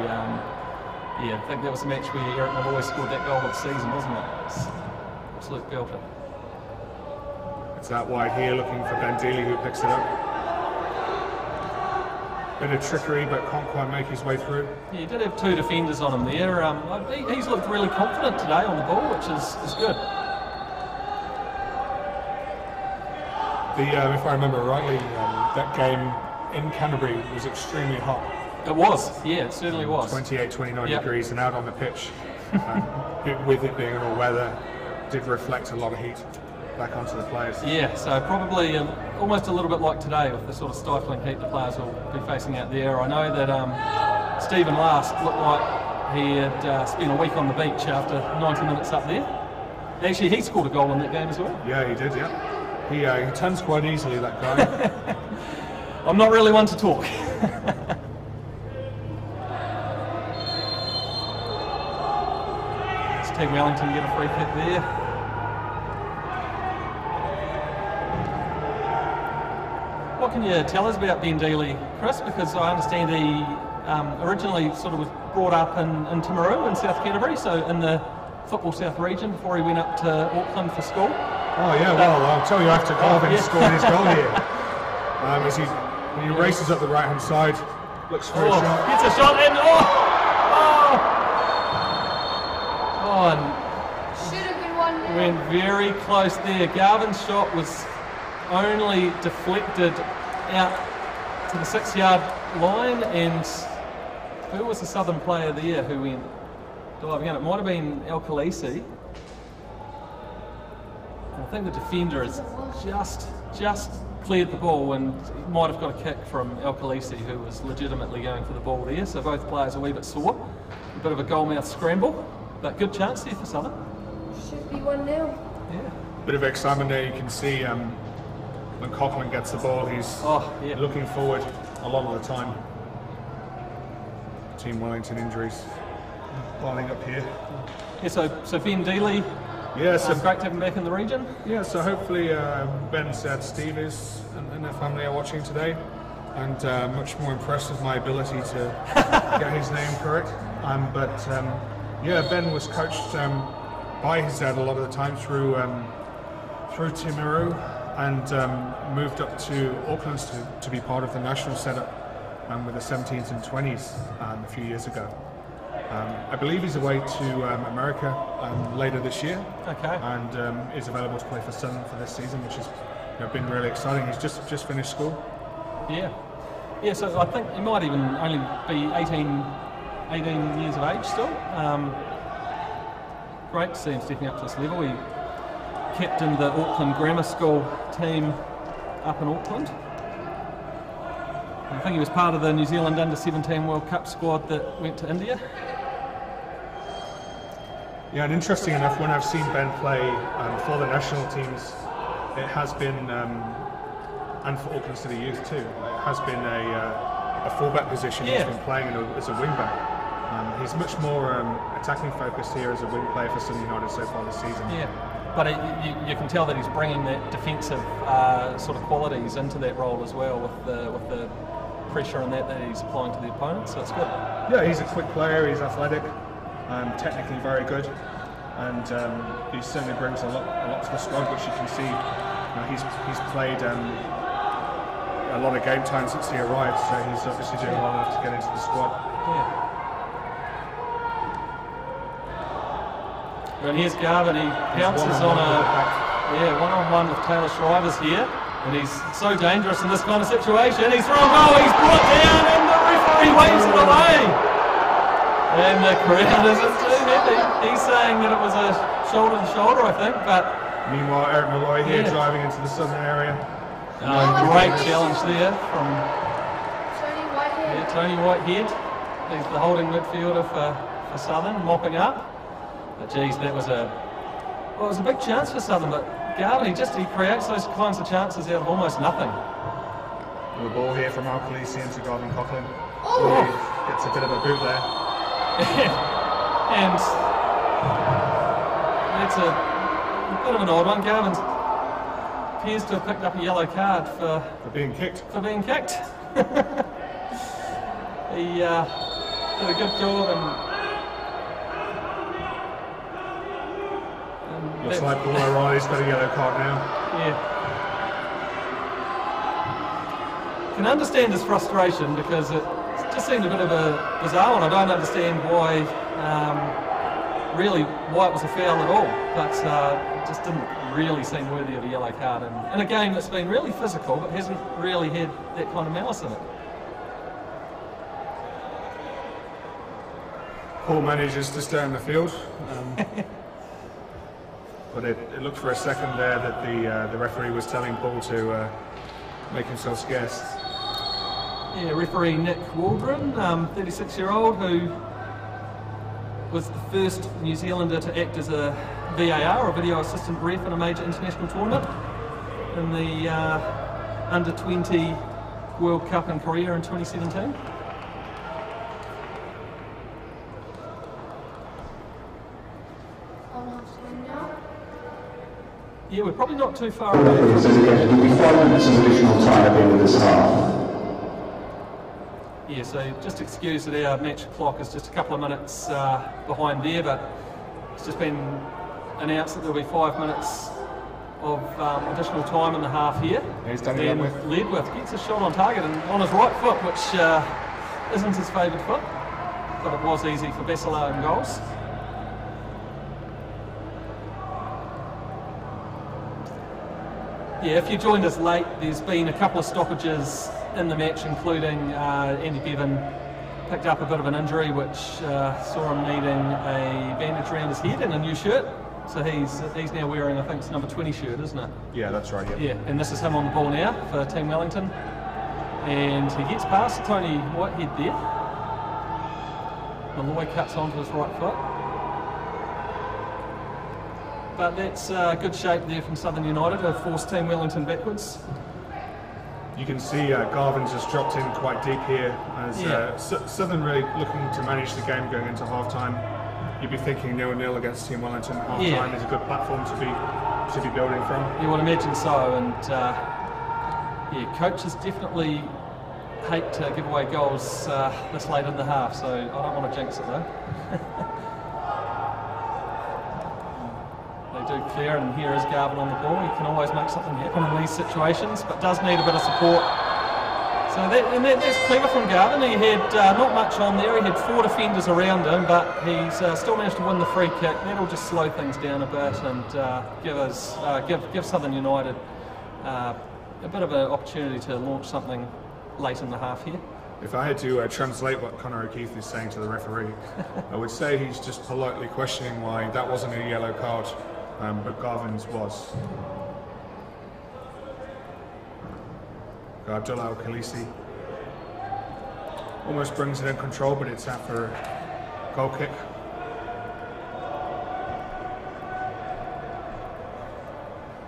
Yeah, I think that was the match where Eric Malloy scored that goal of the season, wasn't it? It was absolute belter. It's that wide here, looking for Ben Dealey, who picks it up. Bit of trickery, but can't quite make his way through. Yeah, he did have two defenders on him there. He's looked really confident today on the ball, which is good. If I remember rightly, that game in Canterbury was extremely hot. It was, yeah, it certainly was. 28, 29 degrees, and out on the pitch, with it being all weather, did reflect a lot of heat back onto the players. Yeah, so probably almost a little bit like today with the sort of stifling heat the players will be facing out there. I know that Stephen Last looked like he had spent a week on the beach after 90 minutes up there. Actually, he scored a goal in that game as well. Yeah, he did, yeah. He turns quite easily, that guy. I'm not really one to talk. Team Wellington get a free kick there. What can you tell us about Ben Dealey, Chris? Because I understand he originally sort of was brought up in Timaru in South Canterbury, so in the Football South region before he went up to Auckland for school. Oh yeah, well I'll tell you after Garvin scored his goal here. As he races up the right hand side, looks for a shot. Gets a shot and Should have been 1-0. Went very close there. Garvin's shot was only deflected out to the 6-yard line, and who was the Southern player there who went diving in? It might have been El Khaleesi. I think the defender has just cleared the ball and might have got a kick from El Khaleesi, who was legitimately going for the ball there. So both players a wee bit sore. A bit of a goalmouth scramble, but good chance there for Southern. Should be 1-0. Yeah. Bit of excitement there. You can see when Coughlin gets the ball, he's looking forward a lot of the time. Team Wellington injuries piling up here. Yeah, so Ben Dealey, yeah, so great to have him back in the region. Yeah, so hopefully Ben said Steve is and their family are watching today, and much more impressed with my ability to get his name correct. Yeah, Ben was coached by his dad a lot of the time through Timaru, and moved up to Auckland to be part of the national setup with the 17s and 20s a few years ago. I believe he's away to America later this year, and is available to play for Southern for this season, which has been really exciting. He's just finished school. Yeah. So I think he might even only be 18 years of age still. Great to see him stepping up to this level. He captained the Auckland Grammar School team up in Auckland. I think he was part of the New Zealand Under-17 World Cup squad that went to India. Yeah, and interesting enough, when I've seen Ben play for the national teams, it has been, and for Auckland City Youth too, it has been a fullback position he's been playing as a wingback. He's much more attacking focused here as a wing player for Southern United so far this season. Yeah, but you can tell that he's bringing that defensive sort of qualities into that role as well, with the pressure and that he's applying to the opponent, so it's good. Yeah, he's a quick player, he's athletic, technically very good, and he certainly brings a lot to the squad, which you can see. He's played a lot of game time since he arrived, so he's obviously doing well enough to get into the squad. Yeah. And here's Garvin, he pounces on a one-on-one with Taylor Shrivers here. And he's so dangerous in this kind of situation. He's thrown a goal, he's brought down, and the referee waves it away. And the crowd isn't too happy. He's saying that it was a shoulder to shoulder, I think, but... Meanwhile, Eric Malloy here driving into the southern area. Great challenge there from Tony Whitehead. He's the holding midfielder for Southern, mopping up. But geez, that was it was a big chance for Southern, but Garvin, he creates those kinds of chances out of almost nothing. The ball here from Alcalisi into Garvin Coughlin. Oh. Gets a bit of a boot there. And that's a bit of an odd one. Garvin appears to have picked up a yellow card for being kicked. He did a good job and looks like Paul O'Reilly's got a yellow card now. Yeah. Can understand his frustration because it just seemed a bit of a bizarre one. I don't understand why it was a foul at all, but it just didn't really seem worthy of a yellow card in a game that's been really physical but hasn't really had that kind of malice in it. Paul manages to stay in the field, but it looked for a second there that the referee was telling Paul to make himself scarce. Yeah, referee Nick Waldron, 36-year-old, who was the first New Zealander to act as a VAR, or video assistant ref, in a major international tournament in the Under-20 World Cup in Korea in 2017. Yeah, we're probably not too far away. It says again, it will be 5 minutes of additional time at the end of this half. Yeah, so just excuse that our match clock is just a couple of minutes behind there, but it's just been announced that there'll be 5 minutes of additional time in the half here. He's done it with. Ledwith gets a shot on target and on his right foot, which isn't his favoured foot, but it was easy for Bessela in goals. Yeah, if you joined us late, there's been a couple of stoppages in the match, including Andy Bevan picked up a bit of an injury, which saw him needing a bandage around his head and a new shirt. So he's now wearing, I think it's number 20 shirt, isn't it? Yeah, that's right. Yeah, and this is him on the ball now for Team Wellington, and he gets past Tony Whitehead there. Malloy cuts onto his right foot. But that's good shape there from Southern United to force Team Wellington backwards. You can see Garvin's just dropped in quite deep here as Southern really looking to manage the game going into half-time. You'd be thinking 0-0 against Team Wellington. Half-time is a good platform to be building from. You would imagine so, and coaches definitely hate to give away goals this late in the half, so I don't want to jinx it though. They do clear, and here is Garvin on the ball. He can always make something happen in these situations, but does need a bit of support. So that's clever from Garvin. He had not much on there. He had 4 defenders around him, but he's still managed to win the free kick. That'll just slow things down a bit and give Southern United a bit of an opportunity to launch something late in the half here. If I had to translate what Conor O'Keefe is saying to the referee, I would say he's just politely questioning why that wasn't a yellow card, but Garvin's was. Abdullah Al-Khalisi almost brings it in control, but it's after a goal kick.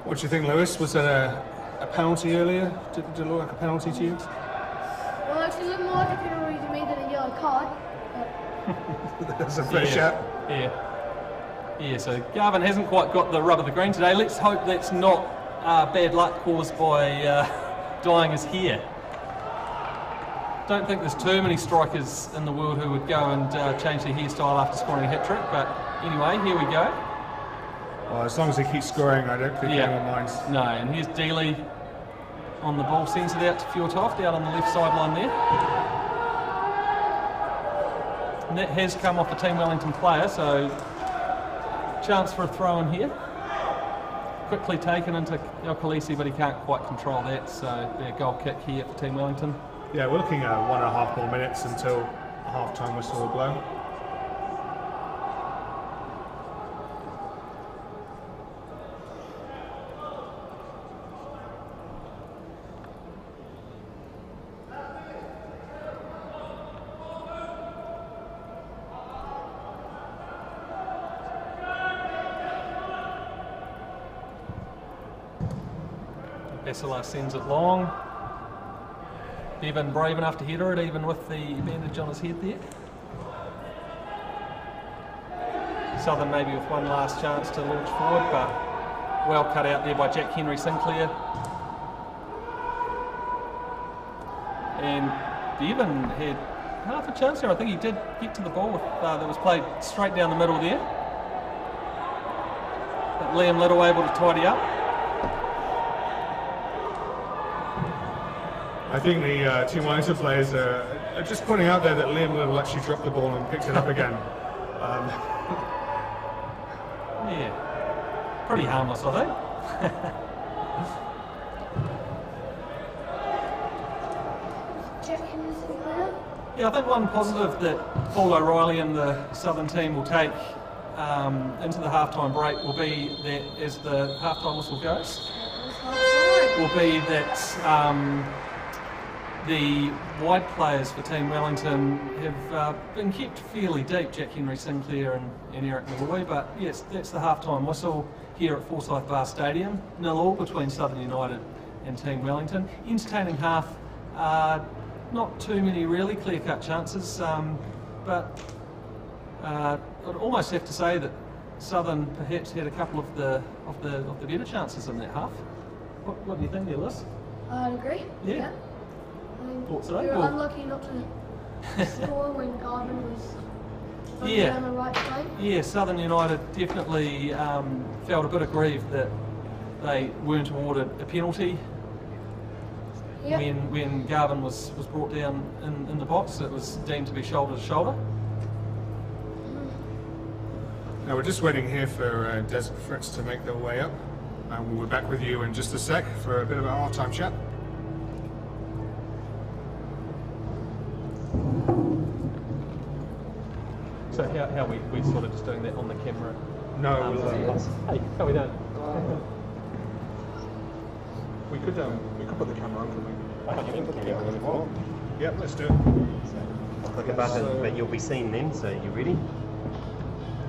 What do you think, Lewis? Was that a penalty earlier? Did it look like a penalty to you? Well, it actually looked more like a penalty to me than a yellow card. That's a fair shout. Yeah, so Garvin hasn't quite got the rub of the green today. Let's hope that's not bad luck caused by dyeing his hair. Don't think there's too many strikers in the world who would go and change their hairstyle after scoring a hat-trick, but anyway, here we go. Well, as long as he keeps scoring, I don't think anyone minds. No, and here's Dealey on the ball, sends it out to Fjordhoft down on the left sideline there. And that has come off a Team Wellington player, so chance for a throw in here. quickly taken into El Khaleesi, but he can't quite control that, so a goal kick here for Team Wellington. Yeah, we're looking at 1.5 more minutes until a half-time whistle will blow. Bessela sends it long. Bevan brave enough to header it, even with the bandage on his head there. Southern maybe with one last chance to launch forward, but well cut out there by Jack Henry Sinclair. And Bevan had half a chance there. I think he did get to the ball that was played straight down the middle there. But Liam Little able to tidy up. I think the Team Wellington players are just pointing out there that Liam Little actually dropped the ball and picked it up again. Yeah, pretty harmless, I think. Yeah, I think one positive that Paul O'Reilly and the Southern team will take into the halftime break will be that, as the halftime whistle goes, will be that the wide players for Team Wellington have been kept fairly deep, Jack Henry Sinclair and Eric Malloy, but yes, that's the halftime whistle here at Forsyth Barr Stadium, 0-0 between Southern United and Team Wellington. Entertaining half, not too many really clear-cut chances, but I'd almost have to say that Southern perhaps had a couple of the better chances in that half. What do you think there, Liz? I'd agree. Yeah. Thought so. We were unlucky not to score when Garvin was down the right play. Yeah, Southern United definitely felt a bit aggrieved that they weren't awarded a penalty when Garvin was brought down in the box. It was deemed to be shoulder to shoulder. Now we're just waiting here for Des and Fritz to make their way up, and we'll be back with you in just a sec for a bit of a half-time chat. So how we sort of just doing that on the camera? No, hey, how we doing? We could put the camera on, couldn't we? Yeah, let's do it. Click a button, but you'll be seen then, so you ready?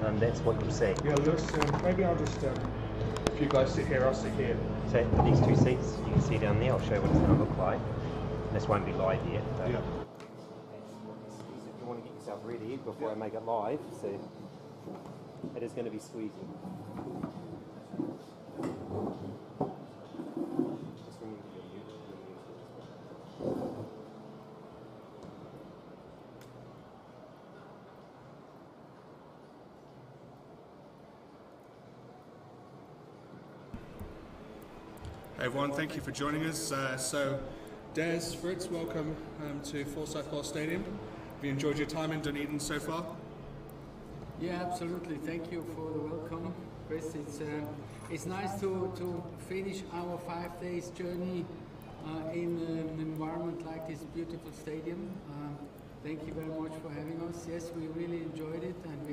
And that's what you'll see. Yeah, Lewis, maybe I'll just, if you guys sit here, I'll sit here. So these two seats, you can see down there, I'll show you what it's going to look like. This won't be live yet. So. Yeah. If you want to get yourself ready before I make it live, so it is going to be squeezy. Just remember your mute. Hey everyone, thank you for joining us. So, Des, Fritz, welcome to Forsyth Barr Stadium. Have you enjoyed your time in Dunedin so far? Yeah, absolutely. Thank you for the welcome, Chris. It's nice to finish our 5 days journey in an environment like this beautiful stadium. Thank you very much for having us. Yes, we really enjoyed it, and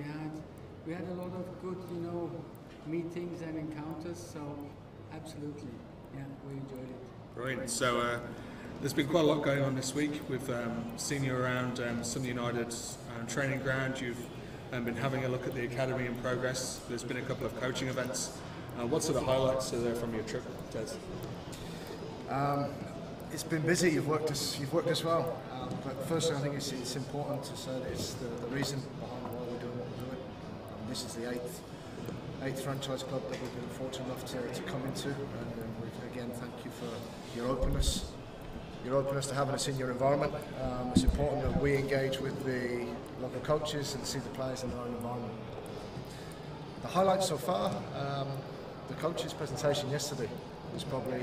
we had a lot of good, meetings and encounters. So, absolutely. Yeah, we enjoyed it. Brilliant. So there's been quite a lot going on this week. We've seen you around Southern United's training ground. You've been having a look at the academy in progress. There's been a couple of coaching events. What sort of highlights are there from your trip, Des? It's been busy. You've worked as well. But firstly, I think it's important to say that it's the reason behind why we're doing what we're doing. This is the eighth franchise club that we've been fortunate enough to come into, and again, thank you for your openness to having us in your environment. It's important that we engage with the local coaches and see the players in their own environment. The highlights so far, the coaches' presentation yesterday was probably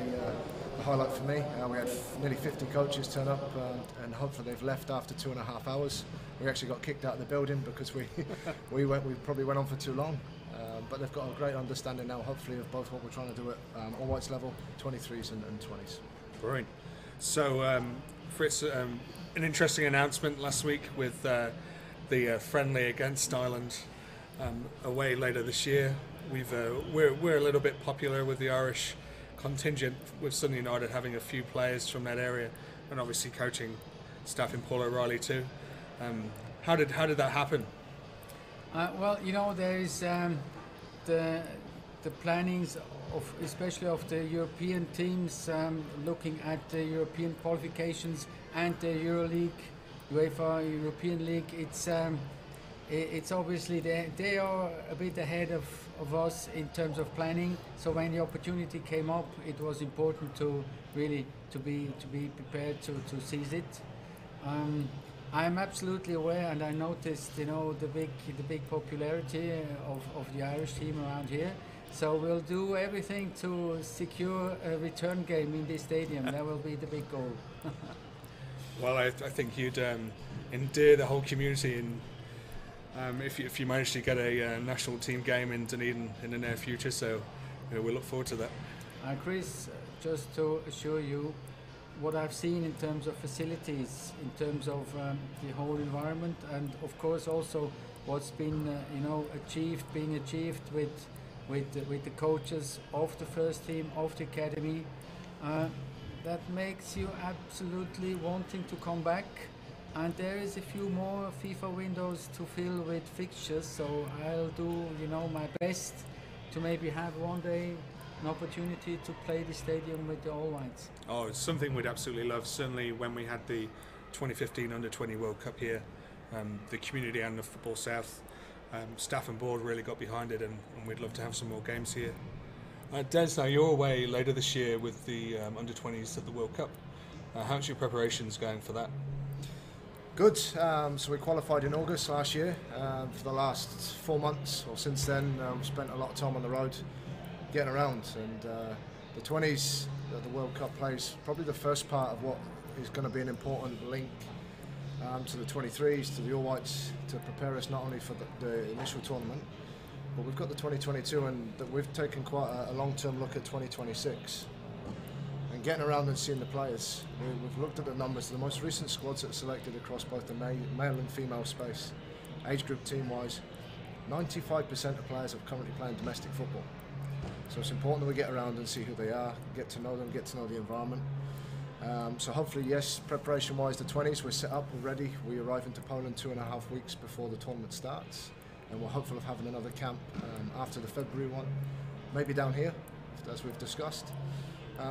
the highlight for me. We had nearly 50 coaches turn up, and hopefully they've left after 2.5 hours. We actually got kicked out of the building because we probably went on for too long. but they've got a great understanding now, hopefully, of both what we're trying to do at all whites level, 23s and 20s. Brilliant. So, Fritz, an interesting announcement last week with the friendly against Ireland away later this year. We're a little bit popular with the Irish contingent, with Sunday United having a few players from that area, and obviously coaching staff in Paul O'Reilly too. How did that happen? Well, you know, there is the plannings of, especially of the European teams, looking at the European qualifications and the EuroLeague, UEFA European League. It's obviously they are a bit ahead of us in terms of planning. So when the opportunity came up, it was important to really to be prepared to seize it. I'm absolutely aware, and I noticed, you know, the big popularity of the Irish team around here. So we'll do everything to secure a return game in this stadium. That will be the big goal. Well, I think you'd endear the whole community, and if you manage to get a national team game in Dunedin in the near future. So we look forward to that. Chris, just to assure you, what I've seen in terms of facilities, in terms of the whole environment, and of course also what's been being achieved with the coaches of the first team, of the academy, that makes you absolutely wanting to come back. And there is a few more FIFA windows to fill with fixtures, so I'll do, you know, my best to maybe have one day an opportunity to play the stadium with the All Whites. Oh, it's something we'd absolutely love. Certainly when we had the 2015 Under-20 World Cup here, the community and the Football South staff and board really got behind it, and we'd love to have some more games here. Des, now you're away later this year with the Under-20s at the World Cup. How's your preparations going for that? Good. So we qualified in August last year. For the last 4 months or since then, we've spent a lot of time on the road getting around, and the 20s, the World Cup plays probably the first part of what is going to be an important link to the 23s, to the All Whites, to prepare us not only for the initial tournament, but we've got the 2022, and that we've taken quite a long-term look at 2026. And getting around and seeing the players, we've looked at the numbers. The most recent squads that are selected across both the male and female space, age group team-wise, 95% of players are currently playing domestic football. So it's important that we get around and see who they are, get to know them, get to know the environment. So hopefully, yes, preparation-wise, the 20s, we're set up, we're ready. We arrive into Poland 2.5 weeks before the tournament starts, and we're hopeful of having another camp after the February one, maybe down here, as we've discussed.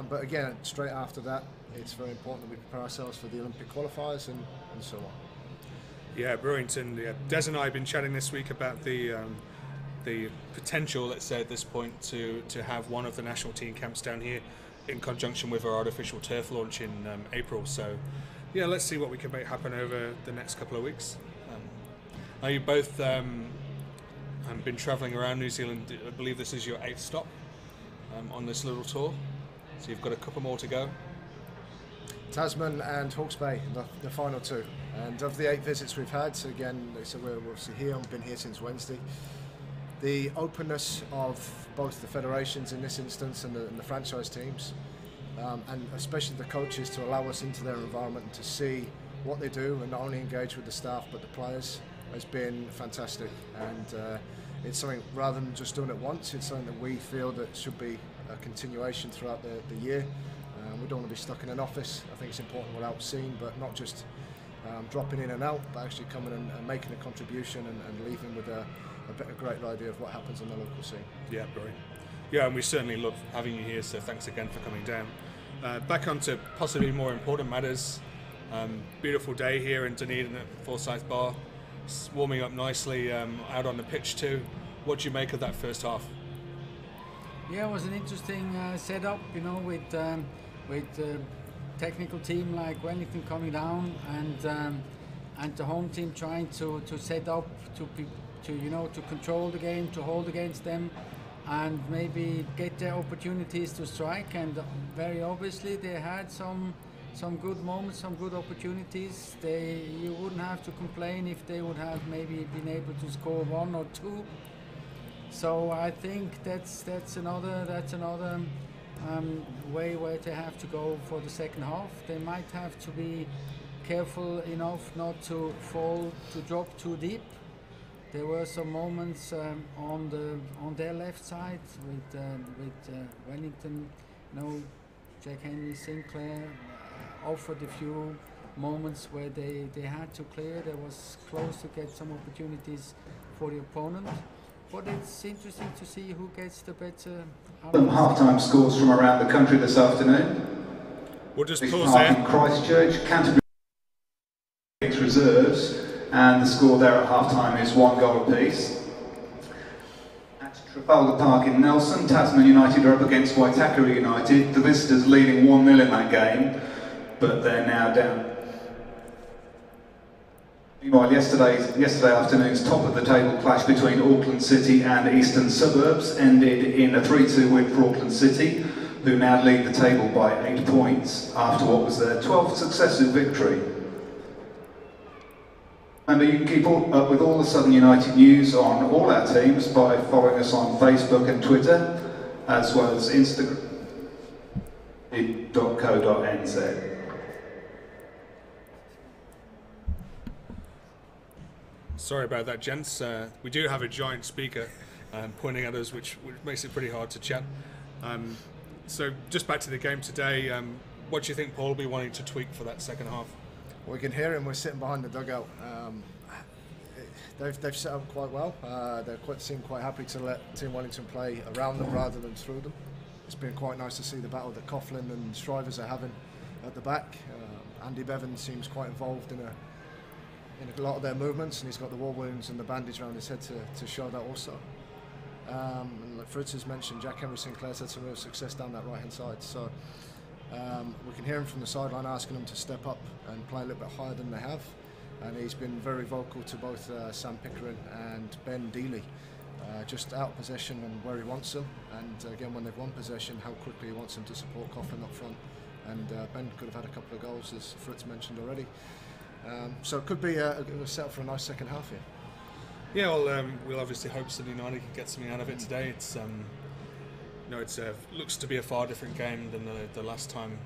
But again, straight after that, it's very important that we prepare ourselves for the Olympic qualifiers and so on. Yeah, brilliant. And Des and I have been chatting this week about the potential, let's say at this point, to have one of the national team camps down here in conjunction with our artificial turf launch in April. So yeah, let's see what we can make happen over the next couple of weeks. Now you both been travelling around New Zealand. I believe this is your 8th stop on this little tour, so you've got a couple more to go. Tasman and Hawke's Bay, the final 2. And of the 8 visits we've had, so again, so we're obviously here, I've been here since Wednesday. The openness of both the federations in this instance and the franchise teams, and especially the coaches, to allow us into their environment and to see what they do and not only engage with the staff but the players, has been fantastic. And it's something, rather than just doing it once, it's something that we feel that should be a continuation throughout the year. We don't want to be stuck in an office. I think it's important we're out seen, but not just dropping in and out, but actually coming and making a contribution and leaving with a great idea of what happens on the local scene. Yeah, brilliant. Yeah, and we certainly love having you here, so thanks again for coming down. Back on to possibly more important matters. Beautiful day here in Dunedin at Forsyth Barr. It's warming up nicely out on the pitch too. What do you make of that first half? Yeah, it was an interesting setup, you know, with technical team like Wellington coming down and the home team trying to set up to control the game, to hold against them, and maybe get their opportunities to strike. And very obviously they had some good moments, some good opportunities. You wouldn't have to complain if they would have maybe been able to score 1 or 2. So I think that's another way where they have to go for the second half. They might have to be careful enough not to drop too deep. There were some moments on their left side with Wellington, Jack Henry Sinclair offered a few moments where they had to clear. There was close to get some opportunities for the opponent. But it's interesting to see who gets the better. Some half-time scores from around the country this afternoon. We'll just pause there. In Christchurch, Canterbury reserves, and the score there at half-time is 1 goal apiece. At Trafalgar Park in Nelson, Tasman United are up against Waitakere United. The visitors leading 1-0 in that game, but they're now down. Meanwhile, yesterday afternoon's top of the table clash between Auckland City and Eastern Suburbs ended in a 3-2 win for Auckland City, who now lead the table by 8 points after what was their 12th successive victory. Remember, you can keep up with all the Southern United news on all our teams by following us on Facebook and Twitter, as well as Instagram, .co.nz. Sorry about that, gents. We do have a giant speaker pointing at us, which makes it pretty hard to chat. So just back to the game today, what do you think Paul will be wanting to tweak for that second half? We can hear him, we're sitting behind the dugout. They've set up quite well. Seem quite happy to let Team Wellington play around them rather than through them. It's been quite nice to see the battle that Coughlin and Strivers are having at the back. Andy Bevan seems quite involved in a lot of their movements, and he's got the war wounds and the bandage around his head to show that also. And like Fritz has mentioned, Jack Henry Sinclair's had some real success down that right hand side, so we can hear him from the sideline asking them to step up and play a little bit higher than they have, and he's been very vocal to both Sam Pickering and Ben Dealey, just out of possession and where he wants them, and again when they've won possession, how quickly he wants them to support Coughlin up front, and Ben could have had a couple of goals, as Fritz mentioned already. So it could be a set for a nice second half here. Yeah, well, we'll obviously hope Sydney United can get something out of it today. It's looks to be a far different game than the last time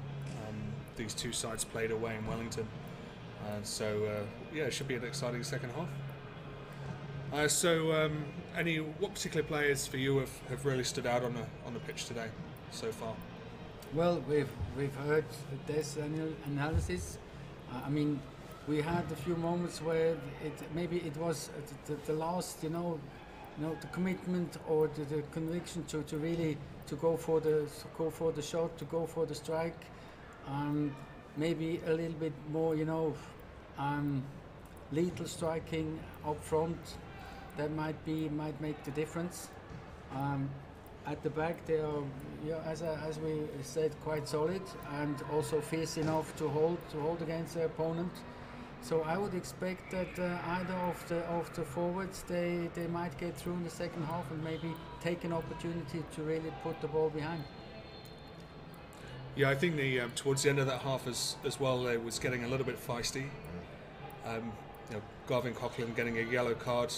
these two sides played away in Wellington. Yeah, it should be an exciting second half. What particular players for you have really stood out on the pitch today so far? Well, we've heard this analysis. I mean, we had a few moments where it was the last, the commitment or the conviction to really go for the shot, to go for the strike. Maybe a little bit more, lethal striking up front. That might make the difference. At the back, they are, as we said, quite solid and also fierce enough to hold against their opponent. So I would expect that either of the forwards they might get through in the second half and maybe take an opportunity to really put the ball behind. Yeah, I think towards the end of that half as well, it was getting a little bit feisty. Garvin Coughlin getting a yellow card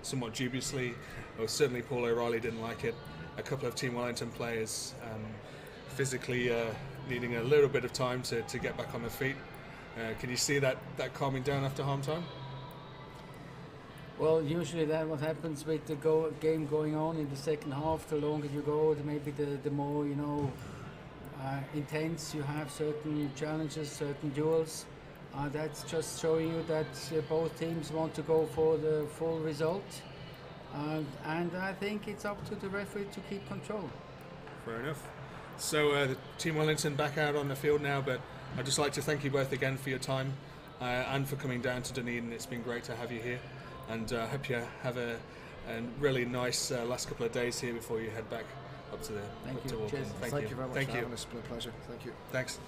somewhat dubiously. Or certainly Paul O'Reilly didn't like it. A couple of Team Wellington players physically needing a little bit of time to get back on their feet. Can you see that calming down after half time? Well, usually that's what happens with the game going on in the second half. The longer you go, maybe the more intense you have certain challenges, certain duels. That's just showing you that both teams want to go for the full result. And I think it's up to the referee to keep control. Fair enough. So the Team Wellington back out on the field now, but I'd just like to thank you both again for your time and for coming down to Dunedin. It's been great to have you here, and I hope you have a really nice last couple of days here before you head back up to Auckland. Thank you very much for having us. It's been a pleasure. Thank you. Thanks.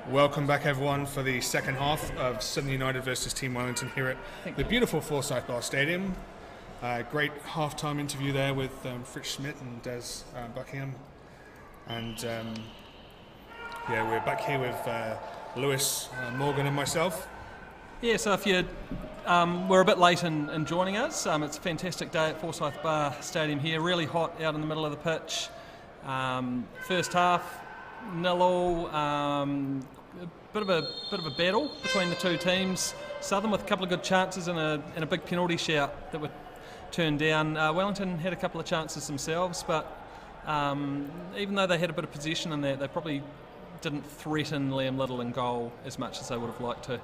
Welcome back, everyone, for the second half of Sydney United versus Team Wellington here at the beautiful Forsyth Barr Stadium. Great half-time interview there with Fritz Schmidt and Des Buckingham. And yeah, we're back here with Lewis, Morgan and myself. Yeah, so if you were a bit late in joining us, it's a fantastic day at Forsyth Barr Stadium here, really hot out in the middle of the pitch. First half, 0-0, a bit of a battle between the two teams. Southern with a couple of good chances and a big penalty shout that were turned down. Wellington had a couple of chances themselves, but even though they had a bit of possession in there, they probably didn't threaten Liam Little in goal as much as they would have liked to.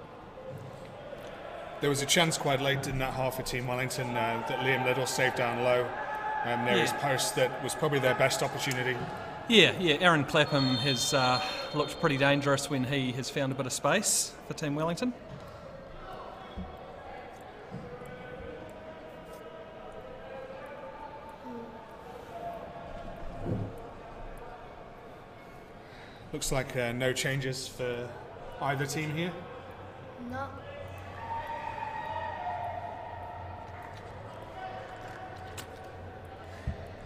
There was a chance quite late in that half for Team Wellington that Liam Little saved down low near his post. That was probably their best opportunity. Yeah, Aaron Clapham has looked pretty dangerous when he has found a bit of space for Team Wellington. Looks like no changes for either team here. No.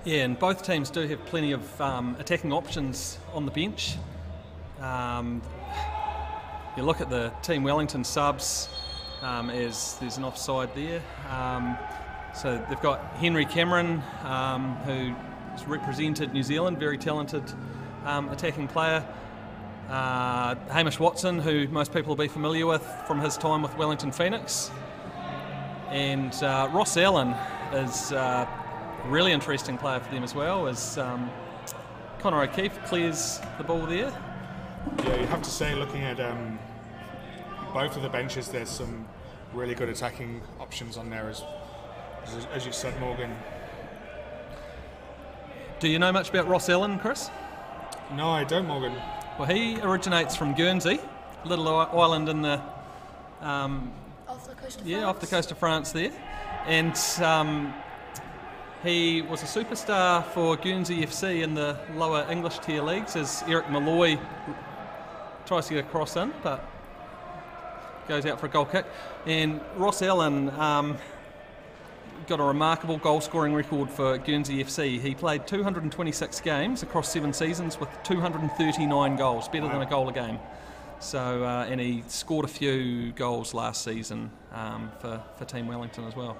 Yeah, and both teams do have plenty of attacking options on the bench. You look at the Team Wellington subs, as there's an offside there. So they've got Henry Cameron, who's represented New Zealand, very talented attacking player. Hamish Watson, who most people will be familiar with from his time with Wellington Phoenix. And Ross Allen is really interesting player for them as well, as Connor O'Keefe clears the ball there. Yeah, you have to say, looking at both of the benches, there's some really good attacking options on there, as you said, Morgan. Do you know much about Ross Allen, Chris? No, I don't, Morgan. Well, he originates from Guernsey, a little island in the Off the coast of France. Yeah, off the coast of France there, and he was a superstar for Guernsey FC in the lower English tier leagues as Eric Malloy tries to get a cross in, but goes out for a goal kick. And Ross Allen got a remarkable goal-scoring record for Guernsey FC. He played 226 games across 7 seasons with 239 goals, better than a goal a game. So, and he scored a few goals last season for Team Wellington as well.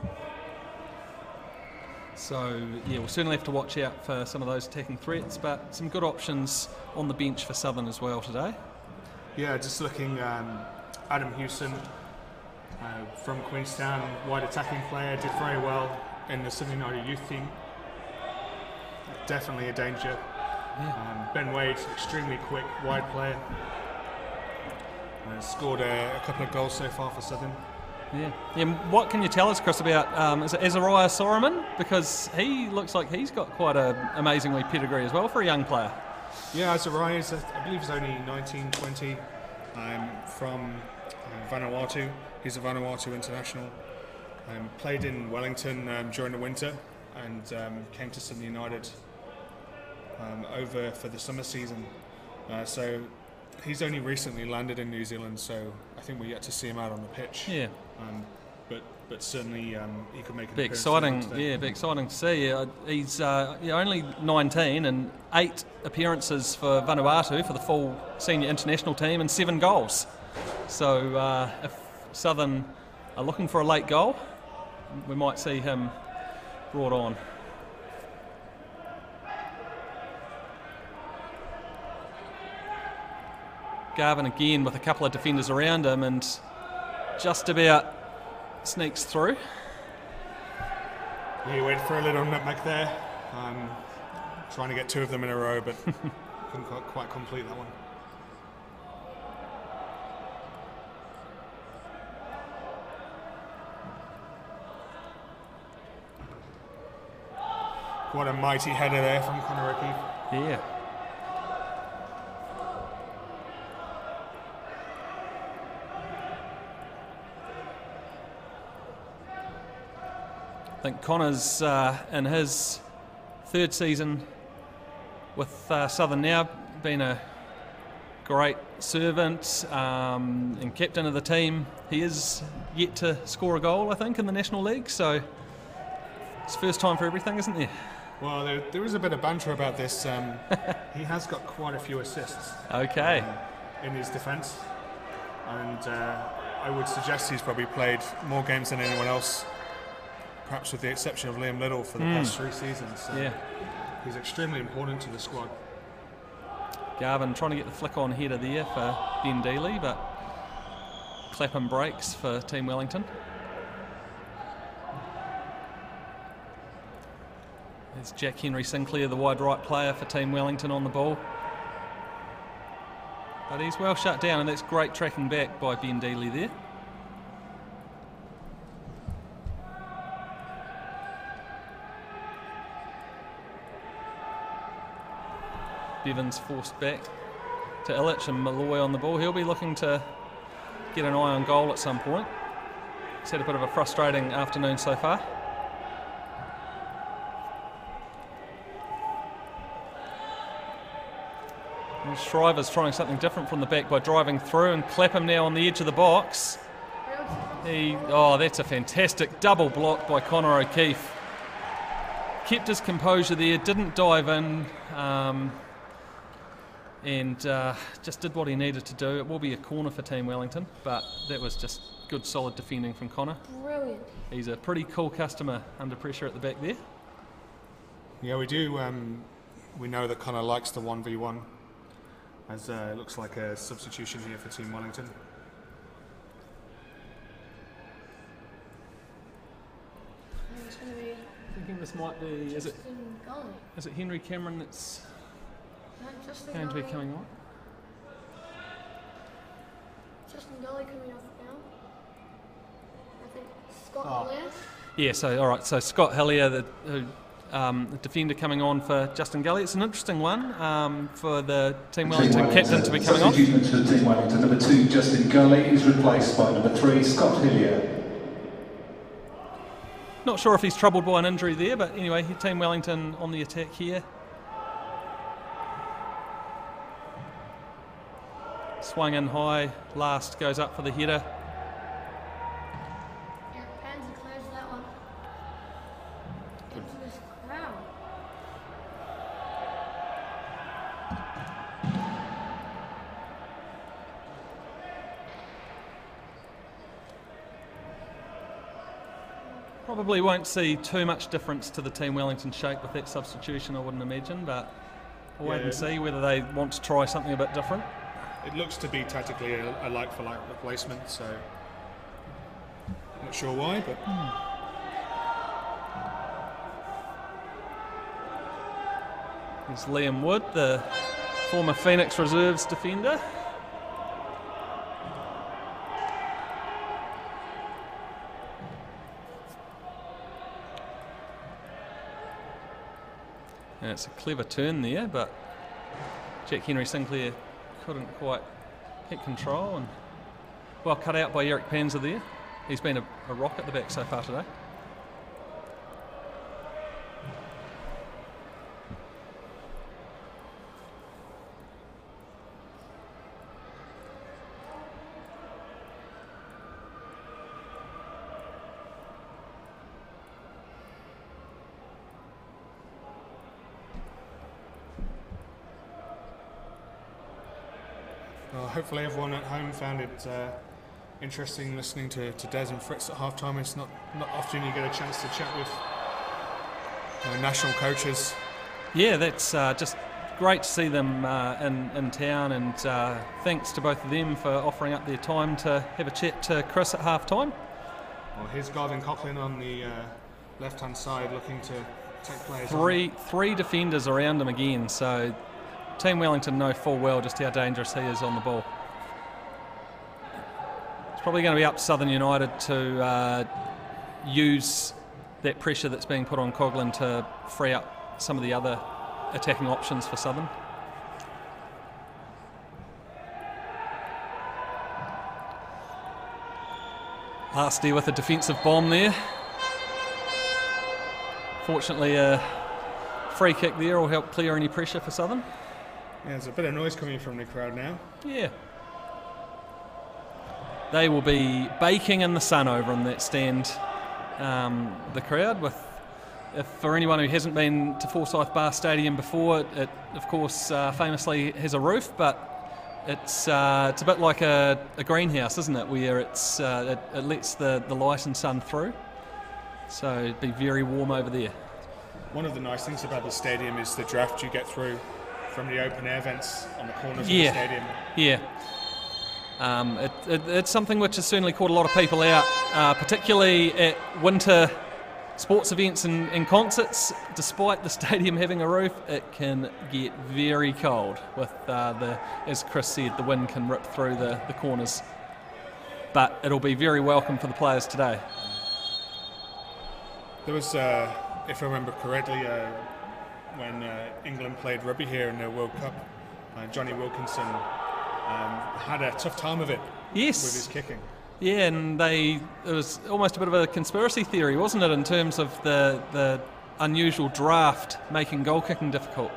So, yeah, we'll certainly have to watch out for some of those attacking threats, but some good options on the bench for Southern as well today. Yeah, just looking, Adam Hewson from Queenstown, wide attacking player, did very well in the Sydney United youth team. Definitely a danger. Yeah. Ben Wade, extremely quick, wide player. Scored a couple of goals so far for Southern. Yeah. What can you tell us, Chris, about is it Azariah Soroman? Because he looks like he's got quite an amazingly pedigree as well for a young player. Yeah, Azariah, I believe he's only 19, 20, from Vanuatu. He's a Vanuatu international. Played in Wellington during the winter and came to Sydney United over for the summer season. So he's only recently landed in New Zealand, so I think we're yet to see him out on the pitch. Yeah. But certainly he could make an be exciting. Yeah, be exciting to see. He's only 19 and 8 appearances for Vanuatu for the full senior international team and 7 goals. So if Southern are looking for a late goal, we might see him brought on. Garvin again with a couple of defenders around him and just about sneaks through. He went for a little nutmeg there, trying to get 2 of them in a row, but couldn't quite complete that one. What a mighty header there from Connor O'Keefe. Yeah. I think Connor's in his 3rd season with Southern now, been a great servant and captain of the team. He is yet to score a goal, I think, in the National League, so it's first time for everything, isn't there? Well, there is a bit of banter about this. He has got quite a few assists. Okay. In his defence, and I would suggest he's probably played more games than anyone else, perhaps with the exception of Liam Little for the past 3 seasons. So yeah. He's extremely important to the squad. Garvin trying to get the flick on header there for Ben Dealey, but Clapham breaks for Team Wellington. There's Jack Henry Sinclair, the wide right player for Team Wellington, on the ball. But he's well shut down, and that's great tracking back by Ben Dealey there. Bevan's forced back to Illich, and Malloy on the ball. He'll be looking to get an eye on goal at some point. He's had a bit of a frustrating afternoon so far. And Shriver's trying something different from the back by driving through, and Clapham now on the edge of the box. That's a fantastic double block by Connor O'Keefe. Kept his composure there, didn't dive in, and just did what he needed to do. It will be a corner for Team Wellington, but that was just good, solid defending from Connor. Brilliant. He's a pretty cool customer under pressure at the back there. Yeah, we do. We know that Connor likes the 1v1, as it looks like a substitution here for Team Wellington. It's going to be. I think this might be. Is it Henry Cameron that's going to be coming on? Justin Gully coming off now. I think Scott Hillier. Yeah, so all right, so Scott Hillier, the defender coming on for Justin Gully. It's an interesting one for the Team Wellington captain to be coming on. Substitutions for Team Wellington. Number 2, Justin Gully, is replaced by number 3, Scott Hillier. Not sure if he's troubled by an injury there, but anyway, Team Wellington on the attack here. Swung in high, last goes up for the header. Eric Panzer clears that one. Into this crowd. Probably won't see too much difference to the Team Wellington shape with that substitution, I wouldn't imagine, but we'll wait and see whether they want to try something a bit different. It looks to be tactically a like-for-like replacement, so not sure why, but There's Liam Wood, the former Phoenix Reserves defender. And it's a clever turn there, but Jack Henry Sinclair couldn't quite hit control, and well cut out by Eric Panzer there. He's been a rock at the back so far today. Well, hopefully everyone at home found it interesting listening to Des and Fritz at half-time. It's not often you get a chance to chat with national coaches. Yeah, that's just great to see them in town, and thanks to both of them for offering up their time to have a chat to Chris at half-time. Well, here's Garvin Coughlin on the left-hand side looking to take players Three defenders around him again, so Team Wellington know full well just how dangerous he is on the ball. It's probably going to be up to Southern United to use that pressure that's being put on Coughlin to free up some of the other attacking options for Southern. Asti with a defensive bomb there. Fortunately, a free kick there will help clear any pressure for Southern. Yeah, there's a bit of noise coming from the crowd now. Yeah. They will be baking in the sun over in that stand, the crowd. For anyone who hasn't been to Forsyth Barr Stadium before, it of course famously has a roof, but it's a bit like a greenhouse, isn't it, where it lets the light and sun through. So it'd be very warm over there. One of the nice things about the stadium is the draft you get through from the open air vents on the corners of the stadium. Yeah. It's something which has certainly caught a lot of people out, particularly at winter sports events and concerts. Despite the stadium having a roof, it can get very cold with, as Chris said, the wind can rip through the corners. But it'll be very welcome for the players today. There was, if I remember correctly, when England played rugby here in the World Cup, Johnny Wilkinson had a tough time of it. Yes. With his kicking. Yeah, and it was almost a bit of a conspiracy theory, wasn't it, in terms of the unusual draft making goal kicking difficult.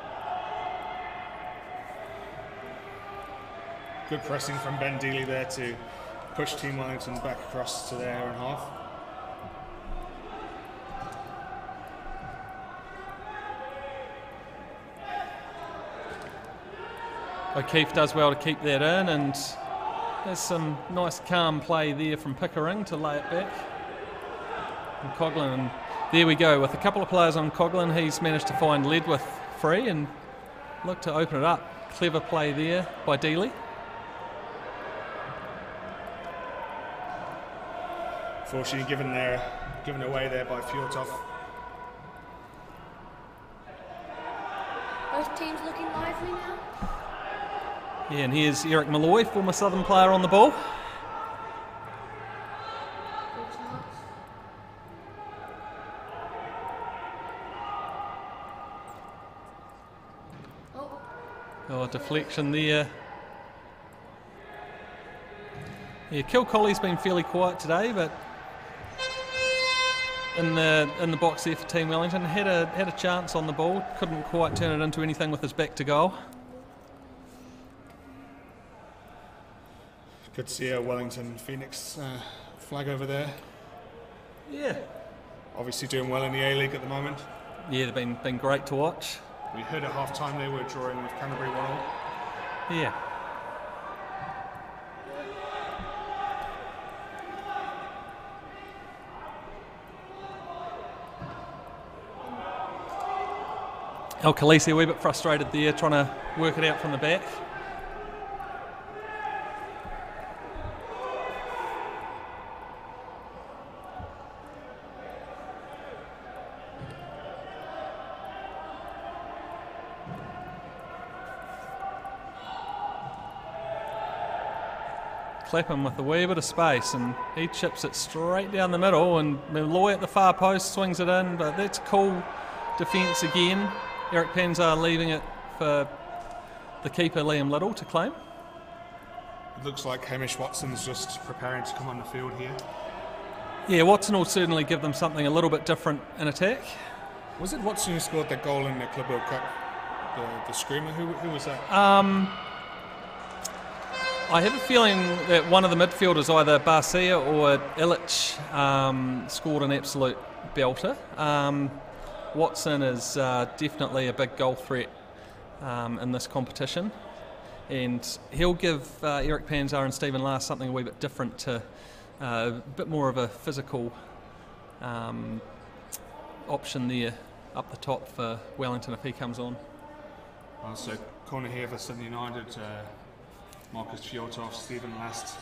Good pressing from Ben Dealey there to push Team Wellington back across to their own half. O'Keefe does well to keep that in, and there's some nice calm play there from Pickering to lay it back. And Coughlin, and there we go, with a couple of players on Coughlin, he's managed to find Ledwith free and look to open it up. Clever play there by Dealey. Fortunately given away there by Fjortoff. Both teams looking lively now. Yeah, and here's Eric Malloy, former Southern player, on the ball. Oh, deflection there. Yeah, Kilcolley's been fairly quiet today, but in the box there for Team Wellington, had a chance on the ball, couldn't quite turn it into anything with his back to goal. Good to see a Wellington Phoenix flag over there. Yeah. Obviously doing well in the A-League at the moment. Yeah, they've been great to watch. We heard at half-time they were drawing with Canterbury 1-1. Yeah. El Khaleesi a wee bit frustrated there, trying to work it out from the back. Clapham with a wee bit of space, and he chips it straight down the middle, and Malloy at the far post swings it in, but that's cool defence again. Eric Panzar leaving it for the keeper Liam Little to claim. It looks like Hamish Watson's just preparing to come on the field here. Yeah, Watson will certainly give them something a little bit different in attack. Was it Watson who scored that goal in the Club World Cup? The screamer? Who was that? I have a feeling that one of the midfielders, either Barcia or Illich, scored an absolute belter. Watson is definitely a big goal threat in this competition, and he'll give Eric Panzar and Stephen Last something a wee bit different, to a bit more of a physical option there up the top for Wellington if he comes on. So corner here for Sydney United. Marcus Fjortoff, Stephen Last.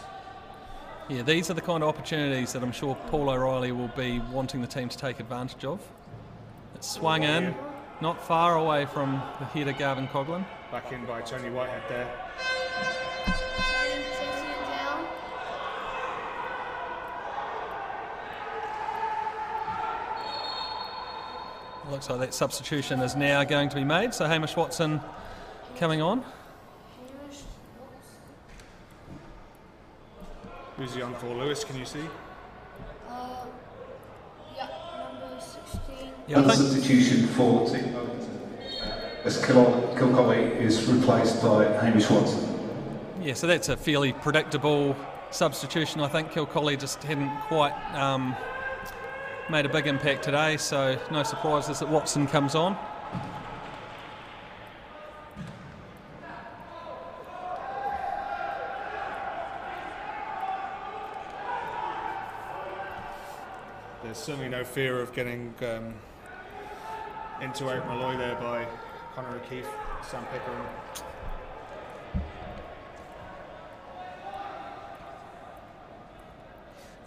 Yeah, these are the kind of opportunities that I'm sure Paul O'Reilly will be wanting the team to take advantage of. It's swung in, not far away from the header Garvin Coughlin. Back in by Tony Whitehead there. Looks like that substitution is now going to be made, so Hamish Watson coming on. Who's he on for, Lewis, can you see? Yeah, number 16. Yeah, substitution for Team Wellington. as Kilcolly is replaced by Hamish Watson. Yeah, so that's a fairly predictable substitution. I think Kilcolly just hadn't quite made a big impact today, so no surprises that Watson comes on. There's certainly no fear of getting into Eric Malloy there by Connor O'Keefe, Sam Pickering.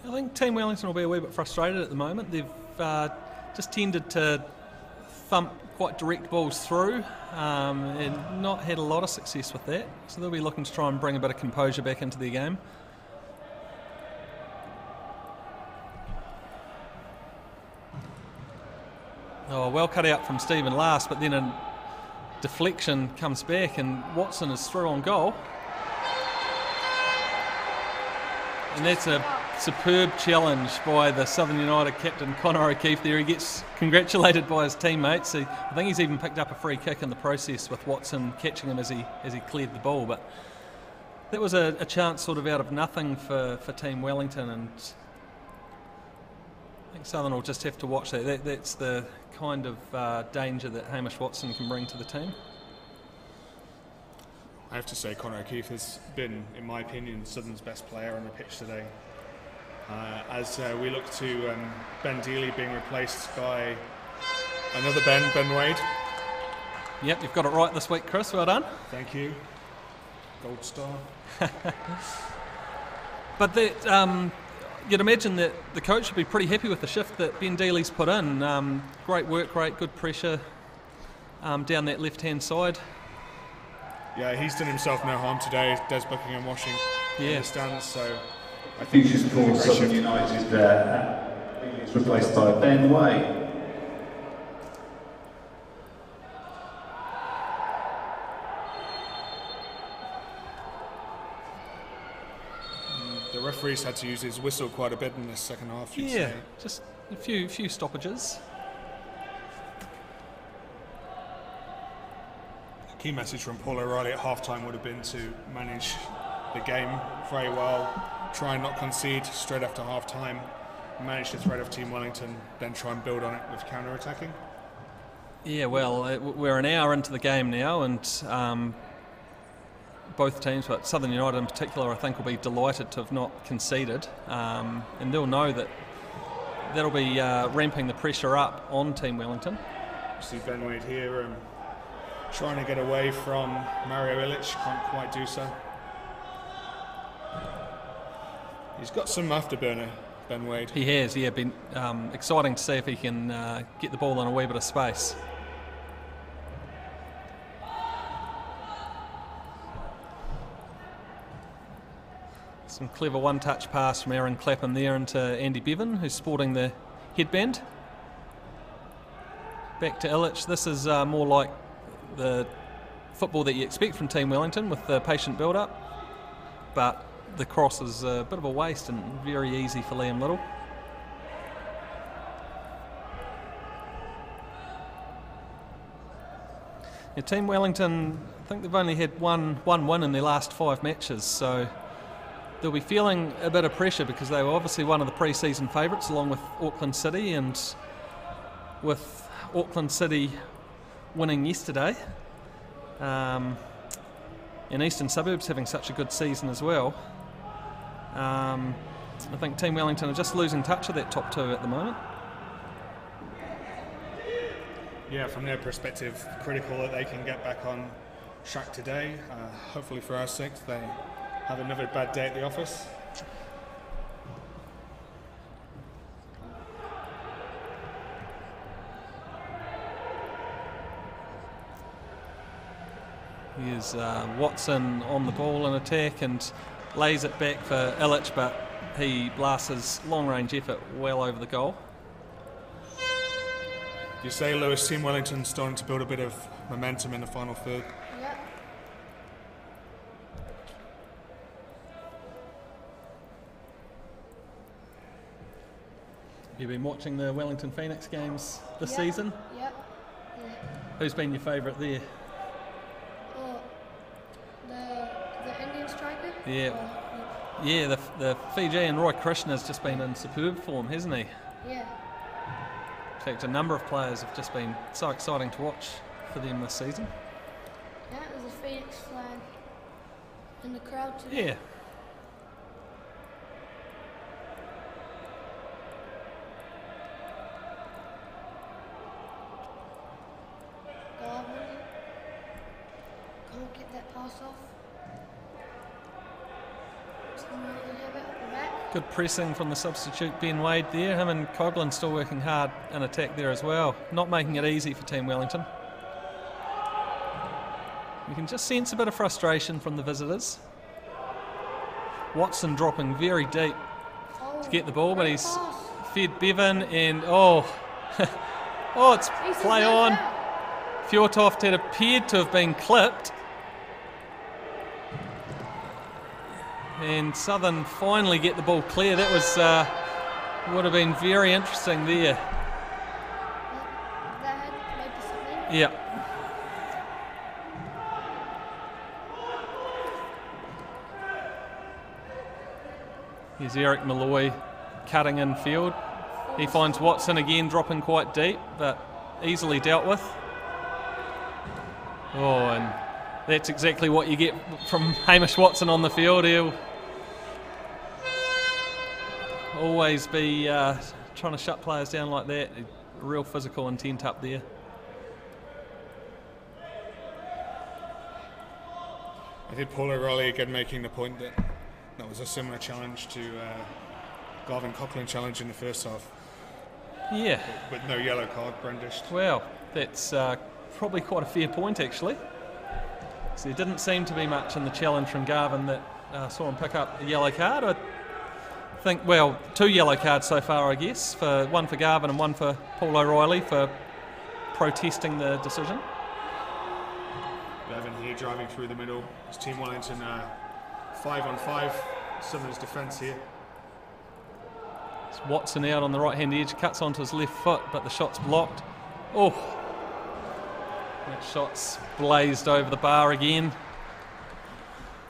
I think Team Wellington will be a wee bit frustrated at the moment. They've just tended to thump quite direct balls through and not had a lot of success with that. So they'll be looking to try and bring a bit of composure back into their game. Oh, well cut out from Stephen last, but then a deflection comes back and Watson is through on goal. And that's a superb challenge by the Southern United captain Connor O'Keefe there. He gets congratulated by his teammates. I think he's even picked up a free kick in the process with Watson catching him as he cleared the ball. But that was a chance sort of out of nothing for Team Wellington, and I think Southern will just have to watch that. That's the kind of danger that Hamish Watson can bring to the team. I have to say Connor O'Keefe has been, in my opinion, Southern's best player on the pitch today. As we look to Ben Dealey being replaced by another Ben Wade. Yep, you've got it right this week, Chris. Well done. Thank you. Gold star. But that, you'd imagine that the coach would be pretty happy with the shift that Ben Dealey's put in. Great work rate, good pressure down that left-hand side. Yeah, he's done himself no harm today. Des Buckingham washing in the stands, so I think Futures for Southern United is replaced by Ben Way. The referee's had to use his whistle quite a bit in this second half. Yeah, say. just a few stoppages. The key message from Paul O'Reilly at half-time would have been to manage the game very well, try and not concede straight after half-time, manage to thread off Team Wellington, then try and build on it with counter-attacking. Yeah, well, we're an hour into the game now, and both teams, but Southern United in particular, I think will be delighted to have not conceded, and they'll know that that'll be ramping the pressure up on Team Wellington. You see Ben Wade here trying to get away from Mario Ilic, can't quite do so. He's got some afterburner, Ben Wade. He has, yeah, been exciting to see if he can get the ball in a wee bit of space. Some clever one-touch pass from Aaron Clapham there into Andy Bevan, who's sporting the headband. Back to Ilic. This is more like the football that you expect from Team Wellington with the patient build-up, but the cross is a bit of a waste and very easy for Liam Little. Yeah, Team Wellington, I think they've only had one win in their last 5 matches, so they'll be feeling a bit of pressure because they were obviously one of the pre-season favourites along with Auckland City, and with Auckland City winning yesterday and Eastern Suburbs having such a good season as well, I think Team Wellington are just losing touch of that top 2 at the moment. Yeah, from their perspective, critical that they can get back on track today. Hopefully for our sake, they have another bad day at the office. Here's Watson on the ball in attack and lays it back for Ilic, but he blasts his long-range effort well over the goal. You say, Lewis, Team Wellington starting to build a bit of momentum in the final third. Yeah. You've been watching the Wellington Phoenix games this season? Yep. Yeah. Who's been your favourite there? Oh, the Indian striker? Yeah. Yeah, the Fijian Roy Krishna's just been in superb form, hasn't he? Yeah. In fact, a number of players have just been so exciting to watch for them this season. Yeah, there's a Phoenix flag in the crowd today. Yeah. Can't get that pass off. Have it at the back. Good pressing from the substitute Ben Wade there. Him and Coughlin still working hard in attack there as well. Not making it easy for Team Wellington. You can just sense a bit of frustration from the visitors. Watson dropping very deep to get the ball, but he's fed Bevan and oh, it's play on. Fjortoft had appeared to have been clipped. And Southern finally get the ball clear. That was would have been very interesting there. Yeah. Here's Eric Malloy cutting in field. He finds Watson again dropping quite deep, but easily dealt with. Oh, and that's exactly what you get from Hamish Watson on the field. He'll always be trying to shut players down like that. Real physical intent up there. I did Paul O'Reilly again making the point that that was a similar challenge to Garvin Coughlin challenge in the first half. Yeah. With no yellow card brandished. Well, that's probably quite a fair point actually. So there didn't seem to be much in the challenge from Garvin that saw him pick up a yellow card. I think, well, 2 yellow cards so far, I guess. One for Garvin and one for Paul O'Reilly for protesting the decision. Garvin here driving through the middle. It's Team Wellington 5-on-5. Southern's defence here. It's Watson out on the right-hand edge, cuts onto his left foot, but the shot's blocked. Oh! That shot's blazed over the bar again.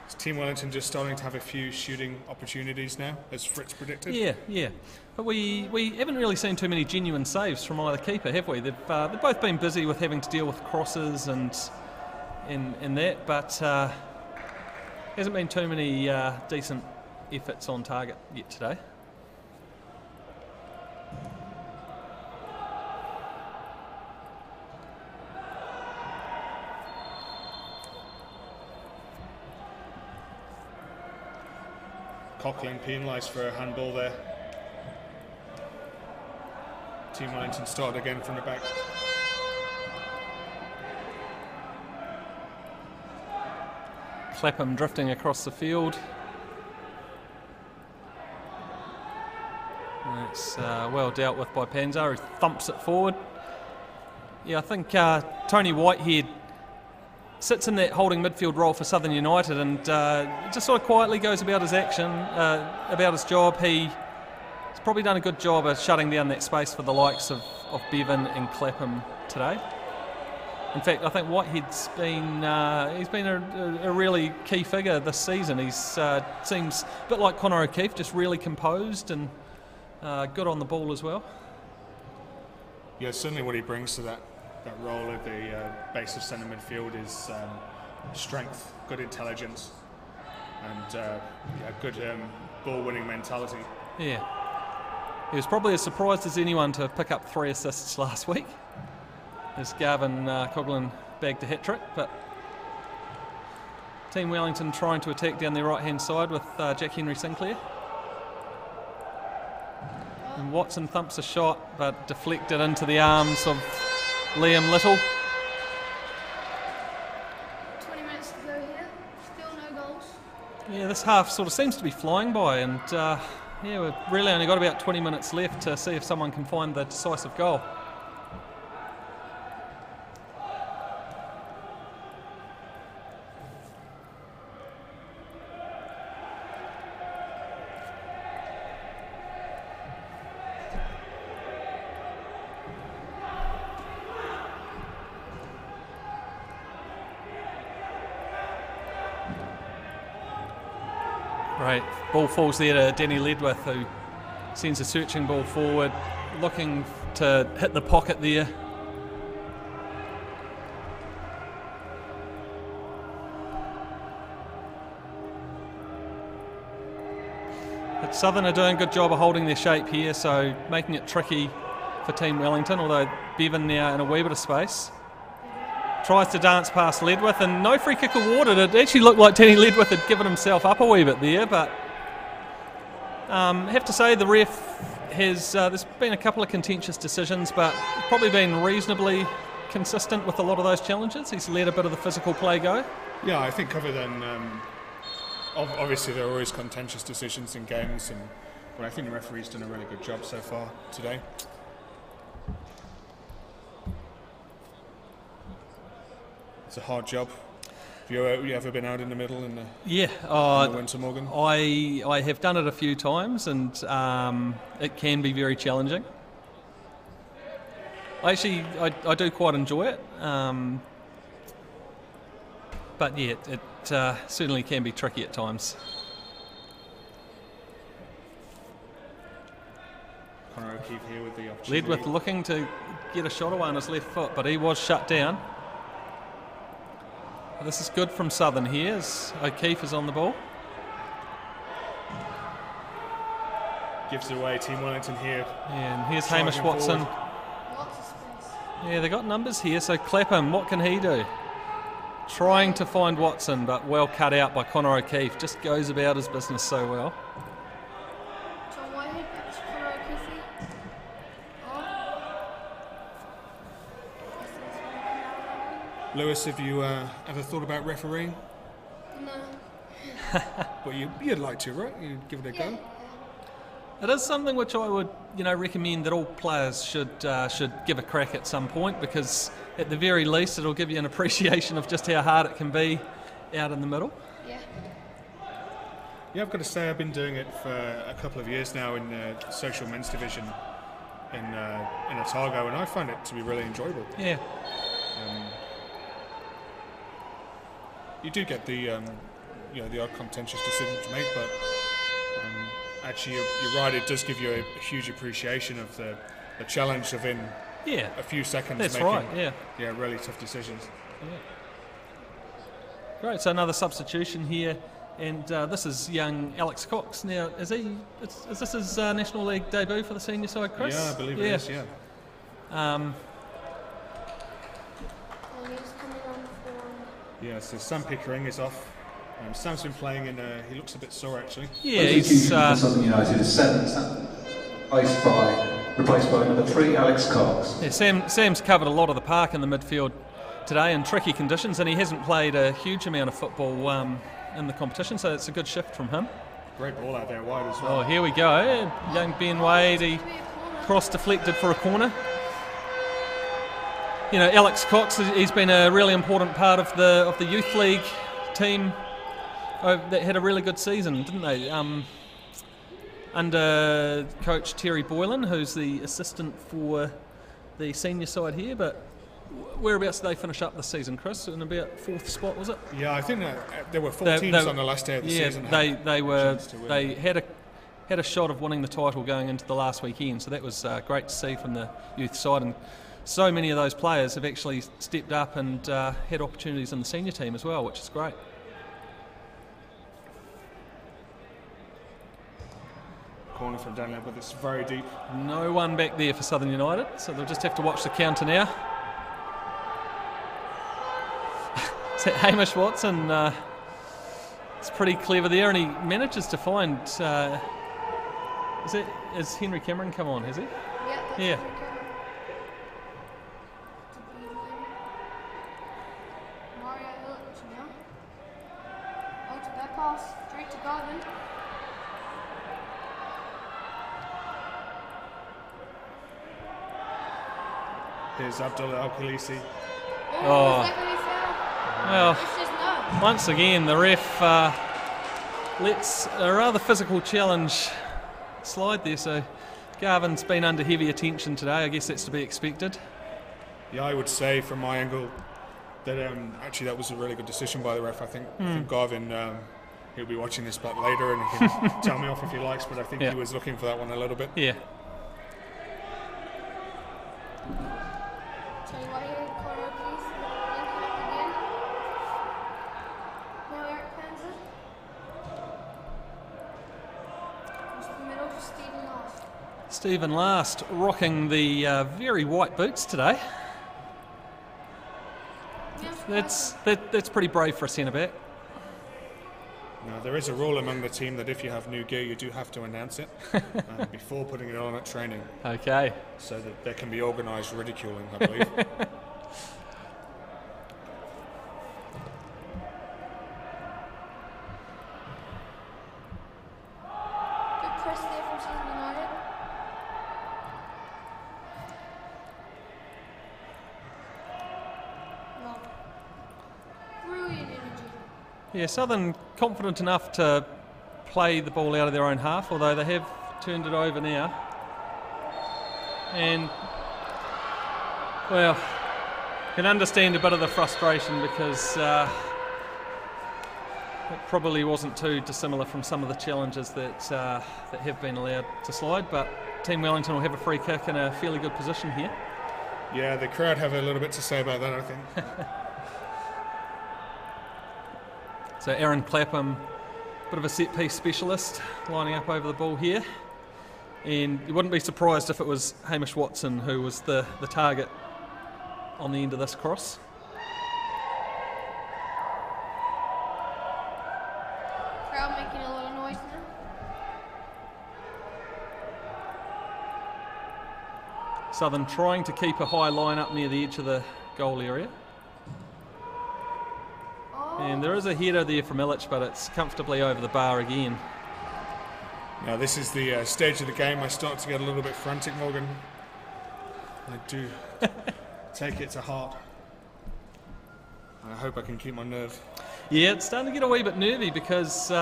Is Team Wellington just starting to have a few shooting opportunities now, as Fritz predicted? Yeah. But we haven't really seen too many genuine saves from either keeper, have we? They've both been busy with having to deal with crosses and that, but hasn't been too many decent efforts on target yet today. Coughlin penalised for a handball there. Team Wellington start again from the back. Clapham drifting across the field. That's well dealt with by Panzer, who thumps it forward. Yeah, I think Tony Whitehead sits in that holding midfield role for Southern United and just sort of quietly goes about his action, about his job. He's probably done a good job of shutting down that space for the likes of Bevan and Clapham today. In fact, I think Whitehead's been a really key figure this season. He's seems a bit like Connor O'Keefe, just really composed and good on the ball as well. Yeah, certainly what he brings to that role at the base of centre midfield is strength, good intelligence, and good ball-winning mentality. Yeah. He was probably as surprised as anyone to pick up 3 assists last week, as Garvin Coughlin bagged a hat-trick, but Team Wellington trying to attack down their right-hand side with Jack Henry Sinclair. And Watson thumps a shot, but deflected into the arms of Liam Little. 20 minutes to go here, still no goals. Yeah, this half sort of seems to be flying by, and we've really only got about 20 minutes left to see if someone can find the decisive goal. Great. Ball falls there to Danny Ledwith, who sends a searching ball forward, looking to hit the pocket there. But Southern are doing a good job of holding their shape here, so making it tricky for Team Wellington, although Bevan now in a wee bit of space. Tries to dance past Ledwith, and no free kick awarded. It actually looked like Danny Ledwith had given himself up a wee bit there, but I have to say the ref has, there's been a couple of contentious decisions, but probably been reasonably consistent with a lot of those challenges. He's let a bit of the physical play go. Yeah, I think other than, obviously there are always contentious decisions in games, but I think the referee's done a really good job so far today. It's a hard job. Have you ever been out in the middle in the Winter Morgan? I have done it a few times, and it can be very challenging. I do quite enjoy it, but yeah, it certainly can be tricky at times. Connor O'Keefe here with the opportunity. Ledwith looking to get a shot away on his left foot, but he was shut down. This is good from Southern here as O'Keefe is on the ball. Gives it away, Team Wellington here. Yeah, and here's Hamish Watson. Lots of space. Yeah, they got numbers here, so Clapham, what can he do? Trying to find Watson, but well cut out by Connor O'Keefe. Just goes about his business so well. John Whitehead, that's Connor O'Keefe. Lewis, have you ever thought about refereeing? No. But you'd like to, right? You'd give it a go? It is something which I would, recommend that all players should give a crack at some point, because at the very least it'll give you an appreciation of just how hard it can be out in the middle. Yeah, I've got to say I've been doing it for a couple of years now in the social men's division in Otago, and I find it to be really enjoyable. Yeah. You do get the odd contentious decision to make, but actually you're right. It does give you a huge appreciation of the challenge of in a few seconds making really tough decisions. Yeah. Great. So another substitution here, and this is young Alex Cox. Now, is this his National League debut for the senior side, Chris? Yeah, I believe it is. Yeah. So Sam Pickering is off. Sam's been playing he looks a bit sore actually. Yeah, he's Southern United is 7th, iced by, replaced by number 3, Alex Cox. Yeah, Sam's covered a lot of the park in the midfield today in tricky conditions, and he hasn't played a huge amount of football in the competition, so it's a good shift from him. Great ball out there wide as well. Oh, here we go. Young Ben Wade, he cross deflected for a corner. Alex Cox, he's been a really important part of the youth league team that had a really good season, didn't they? Under coach Terry Boylan, who's the assistant for the senior side here. But whereabouts did they finish up this season, Chris? In about 4th spot, was it? Yeah, I think there were 4 teams on the last day of the season. They had a shot of winning the title going into the last weekend, so that was great to see from the youth side. And so many of those players have actually stepped up and had opportunities in the senior team as well, which is great. Corner from Dunedin, but it's very deep. No one back there for Southern United, so they'll just have to watch the counter now. Hamish Watson, it's pretty clever there, and he manages to find. Is Henry Cameron come on? Has he? Yeah. Straight to Garvin. Here's Abdullah Al-Khalisi. Well, once again, the ref lets a rather physical challenge slide there, so Garvin's been under heavy attention today. I guess that's to be expected. Yeah, I would say from my angle that actually that was a really good decision by the ref. I think Garvin he'll be watching this back later and he can tell me off if he likes, but I think he was looking for that one a little bit. Yeah. Tell you what, here, corner piece, linking up again. Now Eric Panzer. Into the middle to Stephen Last. Stephen Last rocking the very white boots today. That's pretty brave for a centre back. Now, there is a rule among the team that if you have new gear, you do have to announce it before putting it on at training. Okay. So that there can be organised ridiculing, I believe. Good press there from Southern United. No. Brilliant energy. Yeah, Southern confident enough to play the ball out of their own half, although they have turned it over now. And, well, can understand a bit of the frustration because it probably wasn't too dissimilar from some of the challenges that have been allowed to slide, but Team Wellington will have a free kick in a fairly good position here. Yeah, the crowd have a little bit to say about that, I think. So Aaron Clapham, bit of a set-piece specialist, lining up over the ball here. And you wouldn't be surprised if it was Hamish Watson who was the target on the end of this cross. Crowd making a lot of noise now. Southern trying to keep a high line up near the edge of the goal area. And there is a header there from Illich, but it's comfortably over the bar again. Now this is the stage of the game I start to get a little bit frantic, Morgan. I do take it to heart. I hope I can keep my nerve. Yeah, it's starting to get a wee bit nervy because, you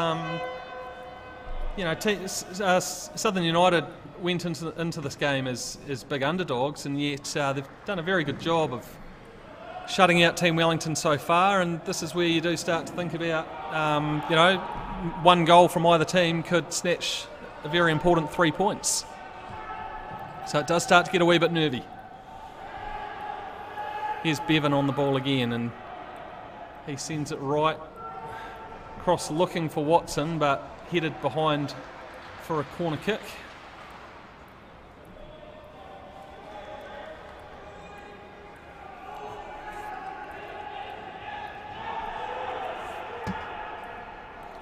know, Southern United went into this game as big underdogs, and yet they've done a very good job of shutting out Team Wellington so far, and this is where you do start to think about, you know, one goal from either team could snatch a very important 3 points. So it does start to get a wee bit nervy. Here's Bevan on the ball again, and he sends it right across looking for Watson, but headed behind for a corner kick.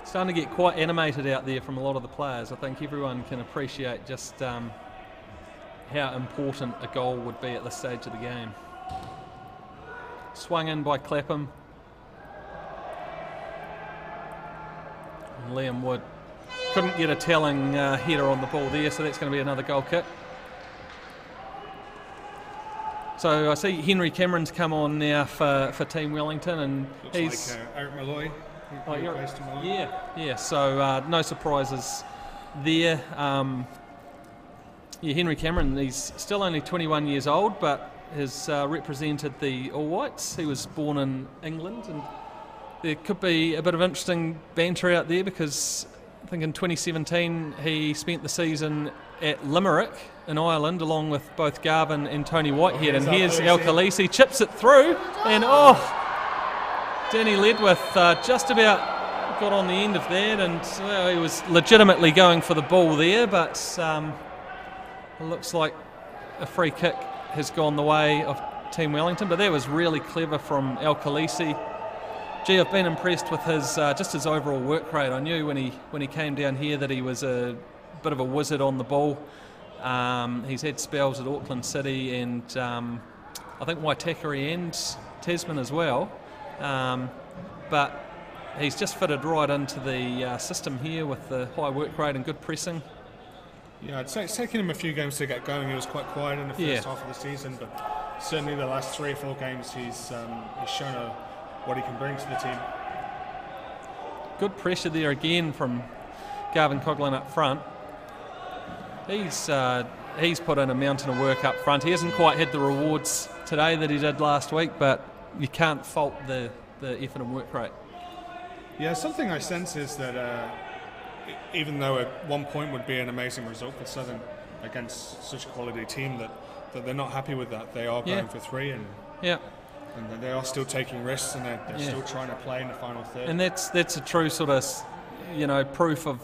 Starting to get quite animated out there from a lot of the players. I think everyone can appreciate just how important a goal would be at this stage of the game. Swung in by Clapham. And Liam Wood couldn't get a telling header on the ball there, so that's going to be another goal kick. So I see Henry Cameron's come on now for Team Wellington, and looks he's like Eric Malloy. Yeah. So no surprises there. Yeah, Henry Cameron. He's still only 21 years old, but has represented the All Whites. He was born in England, and there could be a bit of interesting banter out there because I think in 2017 he spent the season at Limerick in Ireland along with both Garvin and Tony Whitehead. And here's El Khaleesi, chips it through, and Danny Ledwith just about got on the end of that, and well, he was legitimately going for the ball there, but it looks like a free kick has gone the way of Team Wellington. But that was really clever from El Khaleesi. Gee, I've been impressed with his just his overall work rate. I knew when he came down here that he was a bit of a wizard on the ball. He's had spells at Auckland City and I think Waitakere and Tasman as well. But he's just fitted right into the system here with the high work rate and good pressing. Yeah, I'd say it's taken him a few games to get going. He was quite quiet in the first half of the season, but certainly the last 3 or 4 games he's shown what he can bring to the team. Good pressure there again from Garvin Coughlin up front. He's put in a mountain of work up front. He hasn't quite had the rewards today that he did last week, but you can't fault the effort and work rate. Yeah, something I sense is that even though at 1 point would be an amazing result for Southern against such a quality team, that they're not happy with that. They are going for 3, and they are still taking risks, and they're still trying to play in the final third. And that's a true sort of, you know, proof of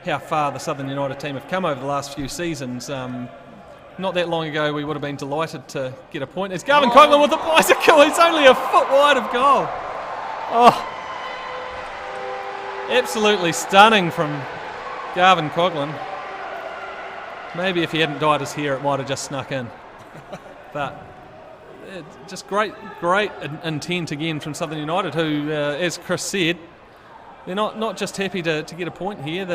how far the Southern United team have come over the last few seasons. Not that long ago, we would have been delighted to get a point. There's Garvin Coughlin with the bicycle. He's only a foot wide of goal. Oh, absolutely stunning from Garvin Coughlin. Maybe if he hadn't dyed his hair, it might have just snuck in. But just great intent again from Southern United, who, as Chris said, they're not just happy to get a point here.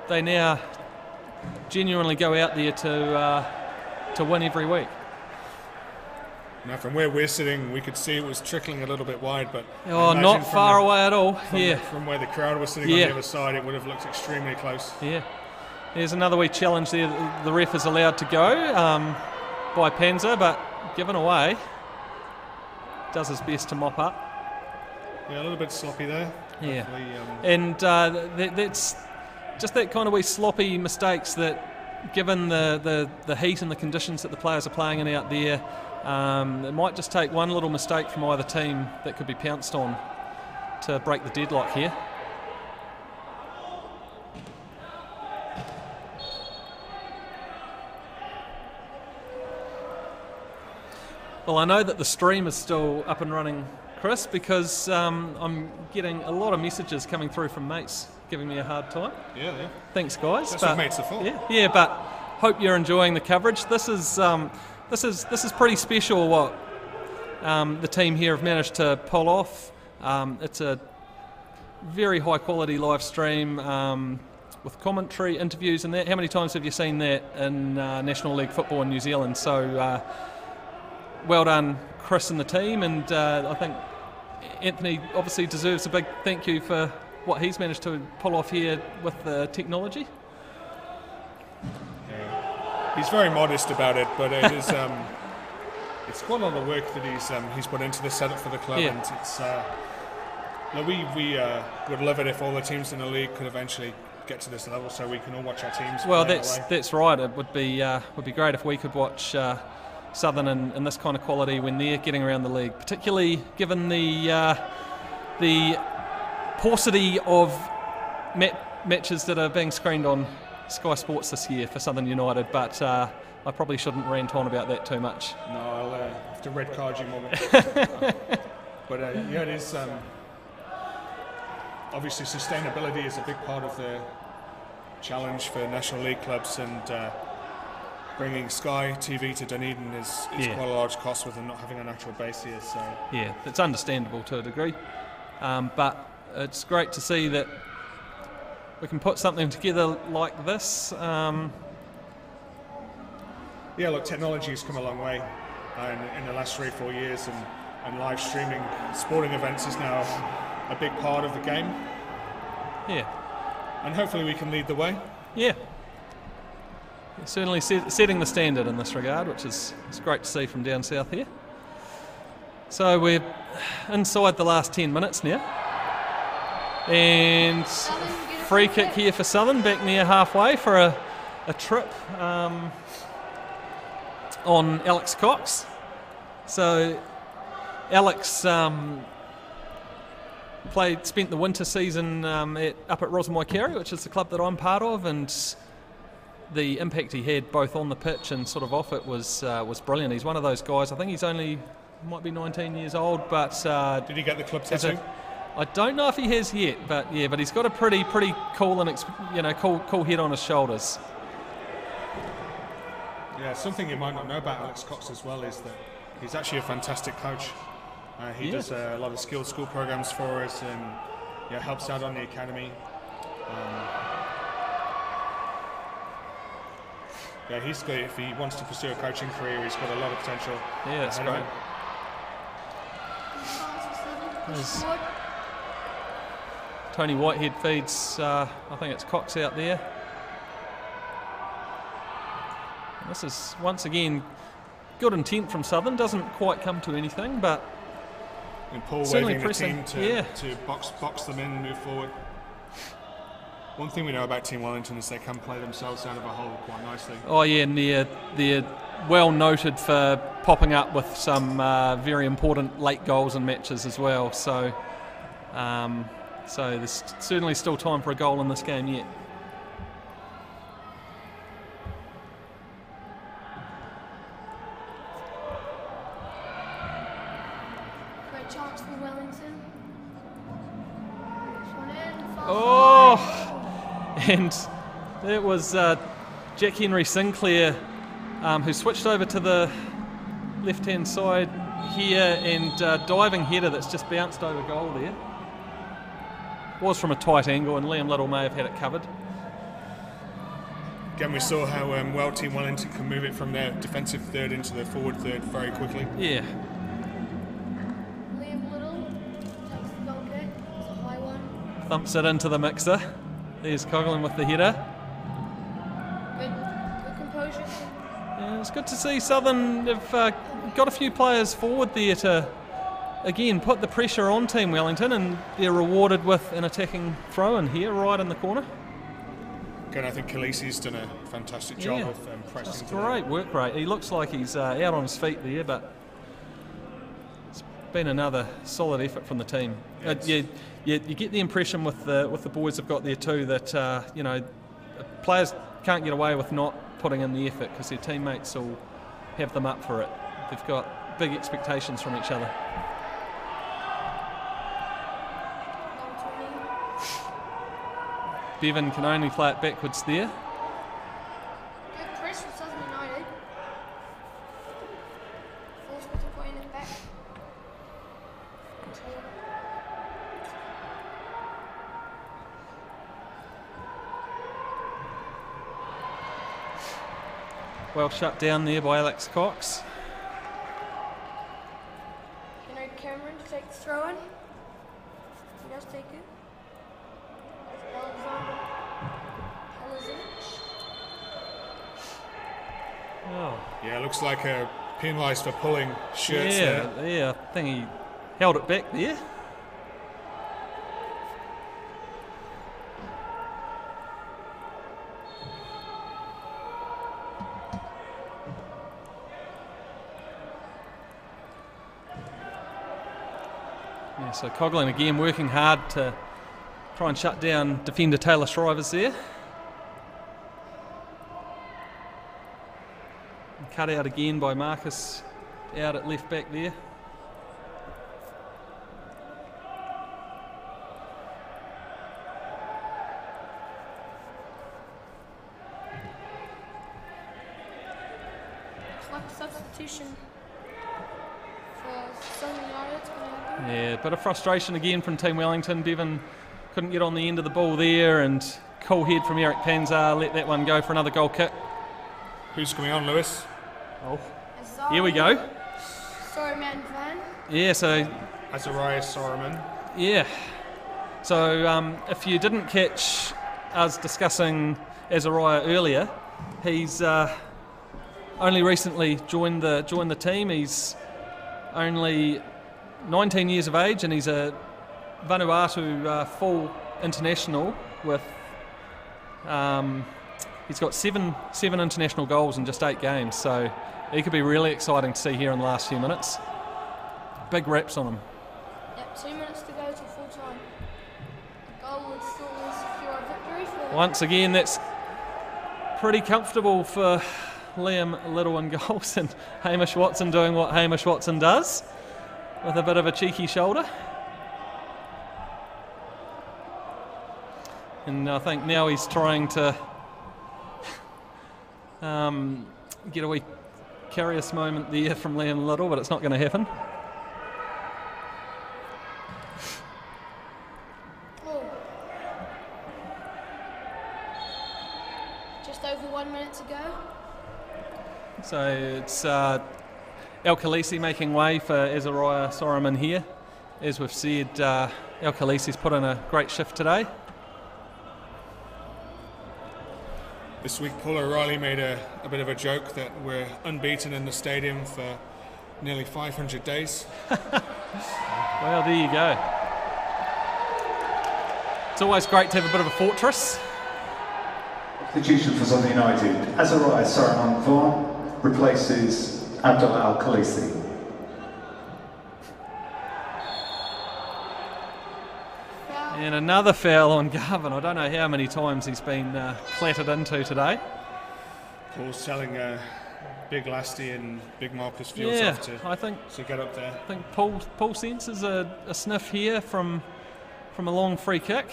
They now genuinely go out there to win every week. Now, from where we're sitting, we could see it was trickling a little bit wide, but not far away at all. From where the crowd was sitting on the other side, it would have looked extremely close. Yeah. There's another wee challenge there. The ref is allowed to go by Panzer, but given away. Does his best to mop up. Yeah, a little bit sloppy there. Yeah, and that's just that kind of wee sloppy mistakes that, given the heat and the conditions that the players are playing in out there, it might just take one little mistake from either team that could be pounced on to break the deadlock here. Well, I know that the stream is still up and running, Chris, because I'm getting a lot of messages coming through from mates giving me a hard time. Yeah. Thanks, guys. That's what mates are for. Yeah, but hope you're enjoying the coverage. This is pretty special what the team here have managed to pull off. It's a very high quality live stream with commentary, interviews, and that. How many times have you seen that in National League football in New Zealand? So. Well done, Chris and the team, and I think Anthony obviously deserves a big thank you for what he's managed to pull off here with the technology. Yeah. He's very modest about it, but it is it's quite a lot of work that he's put into the setup for the club, and it's we would love it if all the teams in the league could eventually get to this level, so we can all watch our teams. Well, that's right. It would be great if we could watch Southern in this kind of quality when they're getting around the league, particularly given the paucity of matches that are being screened on Sky Sports this year for Southern United. But I probably shouldn't rant on about that too much. No, I'll have to red card you more. But yeah, it is obviously sustainability is a big part of the challenge for National League clubs, and bringing Sky TV to Dunedin is quite a large cost with them not having a natural base here. So yeah, it's understandable to a degree, but it's great to see that we can put something together like this. Yeah, look, technology has come a long way in the last 3 or 4 years, and live streaming sporting events is now a big part of the game. Yeah, and hopefully we can lead the way. Yeah. Certainly setting the standard in this regard, which is great to see from down south here. So we're inside the last 10 minutes now. And free kick here for Southern, back near halfway for a trip on Alex Cox. So Alex spent the winter season up at Rosamoikeri, which is the club that I'm part of, and the impact he had both on the pitch and sort of off it was brilliant. He's one of those guys. I think he's might be 19 years old, but did he get the club tattoo? I don't know if he has yet, but he's got a pretty cool and cool head on his shoulders. Yeah, something you might not know about Alex Cox as well is that he's actually a fantastic coach. He does a lot of skilled school programs for us, and helps out on the academy. Yeah, he's good. If he wants to pursue a coaching career, he's got a lot of potential. Yeah, that's great. Tony Whitehead feeds, I think it's Cox out there. This is, once again, good intent from Southern. Doesn't quite come to anything, but And Paul certainly waving the team pressing. to box them in and move forward. One thing we know about Team Wellington is they can play themselves out of a hole quite nicely. Oh yeah, and they're well noted for popping up with some very important late goals in matches as well. So there's certainly still time for a goal in this game yet. Great chance for Wellington. This one in. Oh! And it was Jack Henry Sinclair who switched over to the left-hand side here, and diving header that's just bounced over goal there. Was from a tight angle, and Liam Little may have had it covered. Again, we saw how well Team Wellington can move it from their defensive third into their forward third very quickly. Yeah. Liam Little takes the goal kick. It's a high one. Thumps it into the mixer. There's Coughlin with the header. Good composure. Yeah, it's good to see Southern have got a few players forward there to, again, put the pressure on Team Wellington, and they're rewarded with an attacking throw-in here, right in the corner. Again, I think Khaleesi's done a fantastic job of pressing. That's great work rate. He looks like he's out on his feet there, but it's been another solid effort from the team. You get the impression with the boys have got there too that players can't get away with not putting in the effort because their teammates will have them up for it. They've got big expectations from each other. Bevan can only play it backwards there. Good press from Southern United. Forsyth to putting it back. Well shut down there by Alex Cox. Cameron to take the throw in. He does take it. Oh. Yeah, looks like a penalised for pulling shirts there. Yeah, I think he held it back there. Yeah, so Coughlin again working hard to try and shut down defender Taylor Shrivers there. Cut out again by Marcus out at left back there. Looks like a substitution for Southern United. Yeah, a bit of frustration again from Team Wellington. Bevan couldn't get on the end of the ball there, and cool head from Eric Panzar let that one go for another goal kick. Who's coming on, Lewis? Oh, here we go. Sorryman fan. Yeah, so Azariah Sorriman. Yeah. So if you didn't catch us discussing Azariah earlier, he's only recently joined the team. He's only 19 years of age, and he's a Vanuatu full international with. He's got seven international goals in just 8 games, so he could be really exciting to see here in the last few minutes. Big reps on him. Yep, 2 minutes to go to full time. The goal would still secure a victory for. Once again, that's pretty comfortable for Liam Little in goals, and Hamish Watson doing what Hamish Watson does with a bit of a cheeky shoulder. And I think now he's trying to get a wee curious moment there from Liam Little, but it's not going to happen. Oh. Just over 1 minute to go. So it's El Khaleesi making way for Azariah Sorriman here. As we've said, El Khaleesi's put in a great shift today. This week, Paul O'Reilly made a bit of a joke that we're unbeaten in the stadium for nearly 500 days. Well, there you go. It's always great to have a bit of a fortress. Substitution for Southern United. Azariah Saraman Vaughan replaces Abdullah Al-Khalisi. And another foul on Garvin. I don't know how many times he's been clattered into today. Paul's telling Big Lasty and Big Marcus Fields off to get up there. I think Paul senses a sniff here from a long free kick.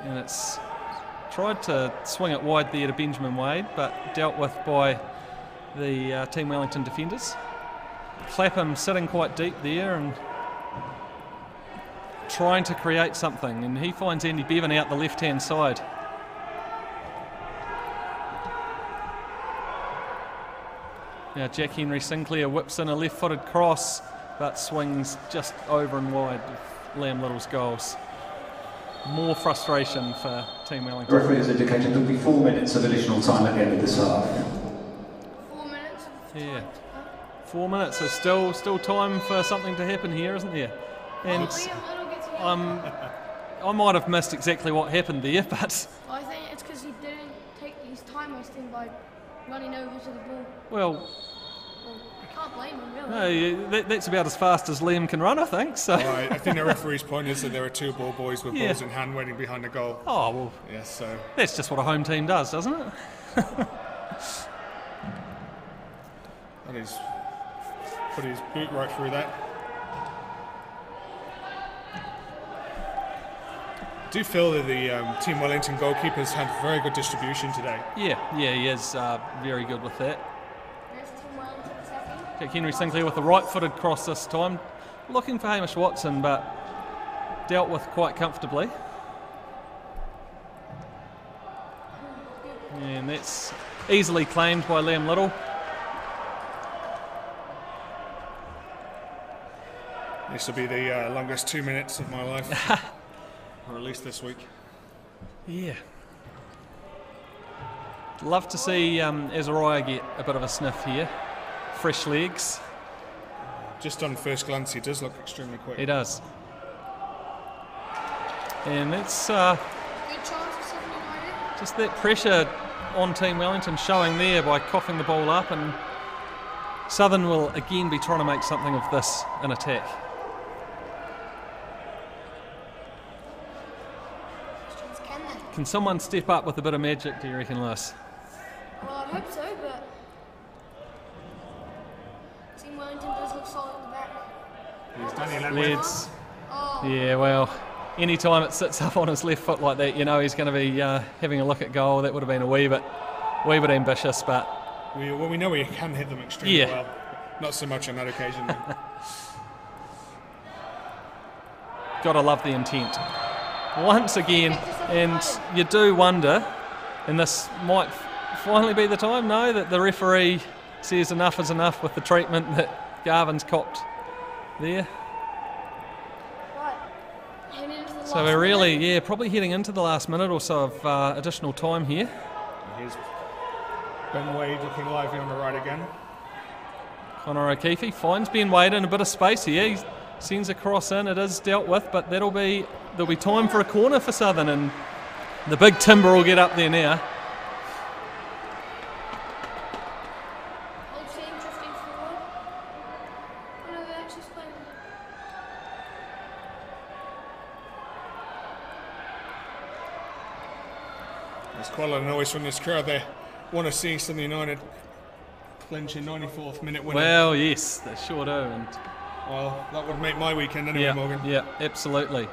And it's tried to swing it wide there to Benjamin Wade, but dealt with by the Team Wellington defenders. Clapham sitting quite deep there and trying to create something, and he finds Andy Bevan out the left-hand side. Now Jack Henry Sinclair whips in a left-footed cross, but swings just over and wide of Liam Little's goals. More frustration for Team Wellington. The referee has indicated there will be 4 minutes of additional time at the end of this half. 4 minutes? Yeah. 4 minutes. There's still time for something to happen here, isn't there? And I might have missed exactly what happened there, but I think it's because he didn't take his time wasting by running over to the ball. well, I can't blame him, really. no, that's about as fast as Liam can run, I think. So. I think the referee's point is that there are two ball boys with balls in hand waiting behind the goal. Oh well. Yes, so that's just what a home team does, doesn't it? and he's put his boot right through that. I do feel that the Team Wellington goalkeepers had very good distribution today. Yeah, he is very good with that. There's Team Wellington attacking. Jack Henry Sinclair with a right-footed cross this time, looking for Hamish Watson, but dealt with quite comfortably. And that's easily claimed by Liam Little. This will be the longest 2 minutes of my life. Or at least this week. Yeah. Love to see Azariah get a bit of a sniff here. Fresh legs. Just on first glance, he does look extremely quick. He does. And that's Good chance for Southern United. just that pressure on Team Wellington showing there by coughing the ball up, and Southern will again be trying to make something of this in attack. Can someone step up with a bit of magic, do you reckon, Lewis? Well, I hope so, but Team Wellington does look solid at the back. He's done 11 Leeds. Oh. Yeah, well, any time it sits up on his left foot like that, you know he's going to be having a look at goal. That would have been a wee bit ambitious, but we know he can hit them extremely well. Not so much on that occasion. Gotta love the intent. Once again, and you do wonder, and this might finally be the time, no, that the referee says enough is enough with the treatment that Garvin's copped there. So we're really, probably heading into the last minute or so of additional time here. Here's Ben Wade looking lively on the right again. Connor O'Keefe finds Ben Wade in a bit of space here. He sends a cross in, it is dealt with, but there'll be time for a corner for Southern, and the big timber will get up there now. There's quite a lot of noise from this crowd. They want to see Southern United clinch a 94th minute winner. Well, yes, they sure do. And well, that would make my weekend anyway, Morgan. Yeah, absolutely.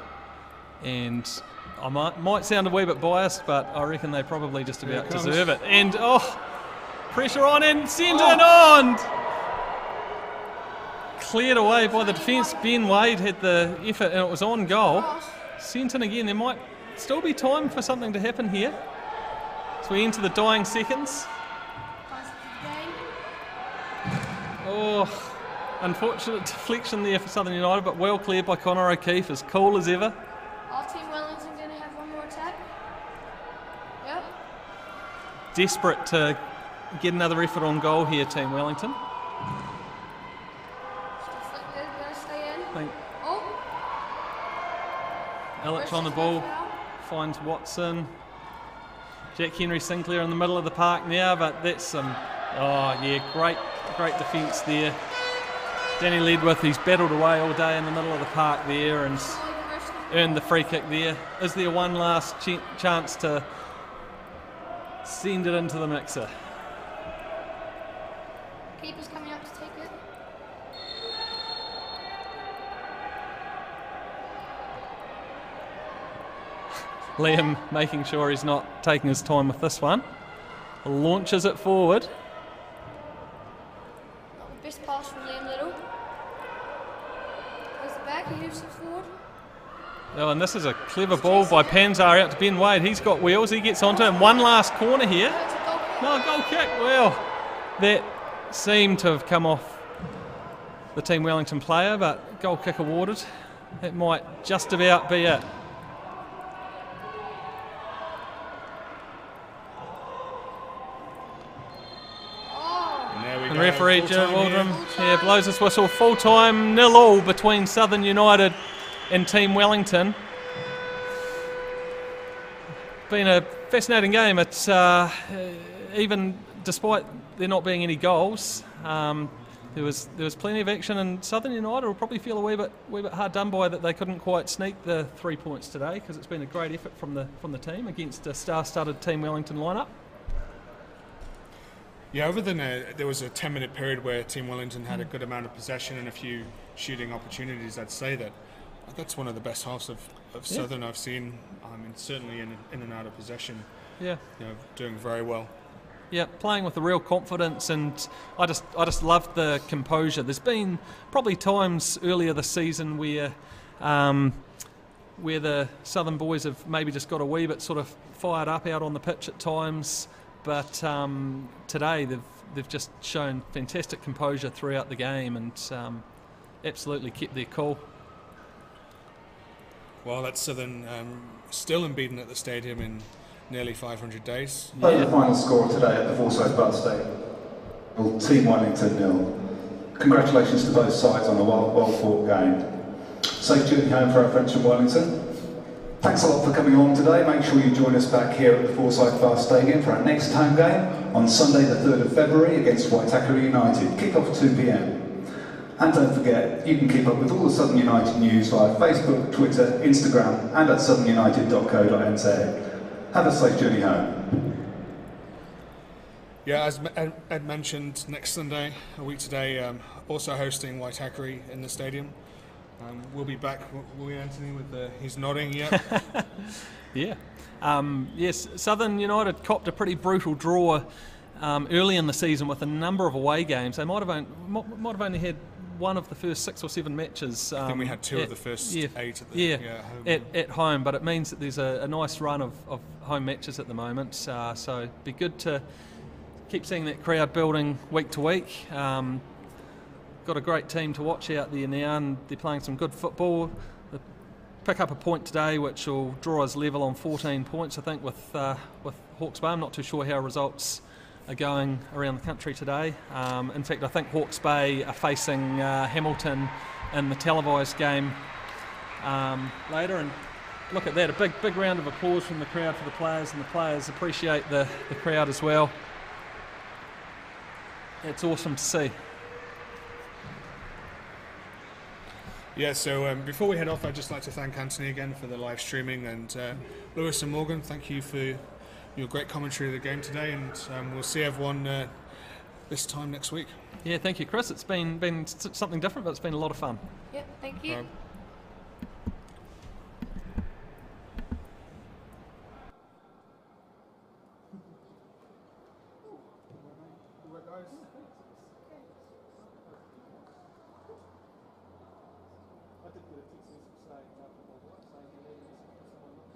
And I might sound a wee bit biased, but I reckon they probably just about deserve it. And pressure on and sent it on. Cleared away by the defence. Ben Wade had the effort and it was on goal. Sent in again. There might still be time for something to happen here. So we enter the dying seconds. Unfortunate deflection there for Southern United, but well cleared by Connor O'Keefe, as cool as ever. Our Team Wellington going to have one more attack. Yep. desperate to get another effort on goal here, Team Wellington. I think Alex on the ball, finds Watson. Jack Henry Sinclair in the middle of the park now, but that's some, great defence there. Danny Ledwith, he's battled away all day in the middle of the park there and earned the free kick there. Is there one last chance to send it into the mixer? Keeper's coming up to take it. Liam making sure he's not taking his time with this one. Launches it forward. Best pass from Liam Little. Goes the back, he moves it forward. Oh, and this is a clever ball by Panzar out to Ben Wade. He's got wheels, he gets onto him. One last corner here. No, goal kick. Well, that seemed to have come off the Team Wellington player, but goal kick awarded. That might just about be it. And referee Joe Waldrum blows his whistle. Full time, 0-0 between Southern United and Team Wellington. Been a fascinating game. It's even despite there not being any goals, there was plenty of action, and Southern United will probably feel a wee bit hard done by that they couldn't quite sneak the 3 points today, because it's been a great effort from the team against a star-studded Team Wellington lineup. Yeah, other than there was a 10-minute period where Team Wellington had a good amount of possession and a few shooting opportunities, I'd say that's one of the best halves of Southern I've seen. Certainly in and out of possession. Yeah, doing very well. Yeah, playing with a real confidence, and I just loved the composure. There's been probably times earlier this season where the Southern boys have maybe just got a wee bit sort of fired up out on the pitch at times. But today they've just shown fantastic composure throughout the game and absolutely kept their cool. Well, that's Southern still unbeaten at the stadium in nearly 500 days. The final score today at the Forsyth Barr Stadium. Team Wellington 0. Congratulations to both sides on a well-fought game. Safe journey home for our friends from Wellington. Thanks a lot for coming along today. Make sure you join us back here at the Forsyth Barr Stadium for our next home game on Sunday the 3rd of February against Waitakere United. Kick-off 2 p.m. And don't forget, you can keep up with all the Southern United news via Facebook, Twitter, Instagram and at southernunited.co.nz. Have a safe journey home. Yeah, as Ed mentioned, next Sunday, a week today, also hosting Waitakere in the stadium. We'll be back, will we, Anthony, with he's nodding, yeah. Yeah. Yes, Southern United copped a pretty brutal draw early in the season with a number of away games. They might have only had one of the first 6 or 7 matches. I think we had 2 of the first 8 at home, but it means that there's a nice run of home matches at the moment. So it'd be good to keep seeing that crowd building week to week. Got a great team to watch out there now, and they're playing some good football. They pick up a point today, which will draw us level on 14 points, I think, with Hawke's Bay. I'm not too sure how results are going around the country today. In fact, I think Hawke's Bay are facing Hamilton in the televised game later. And look at that, a big round of applause from the crowd for the players, and the players appreciate the crowd as well. It's awesome to see. Yeah, so before we head off, I'd just like to thank Anthony again for the live streaming, and Lewis and Morgan, thank you for your great commentary of the game today, and we'll see everyone this time next week. Yeah, thank you, Chris. It's been something different, but it's been a lot of fun. Yeah, thank you. I did get a text message saying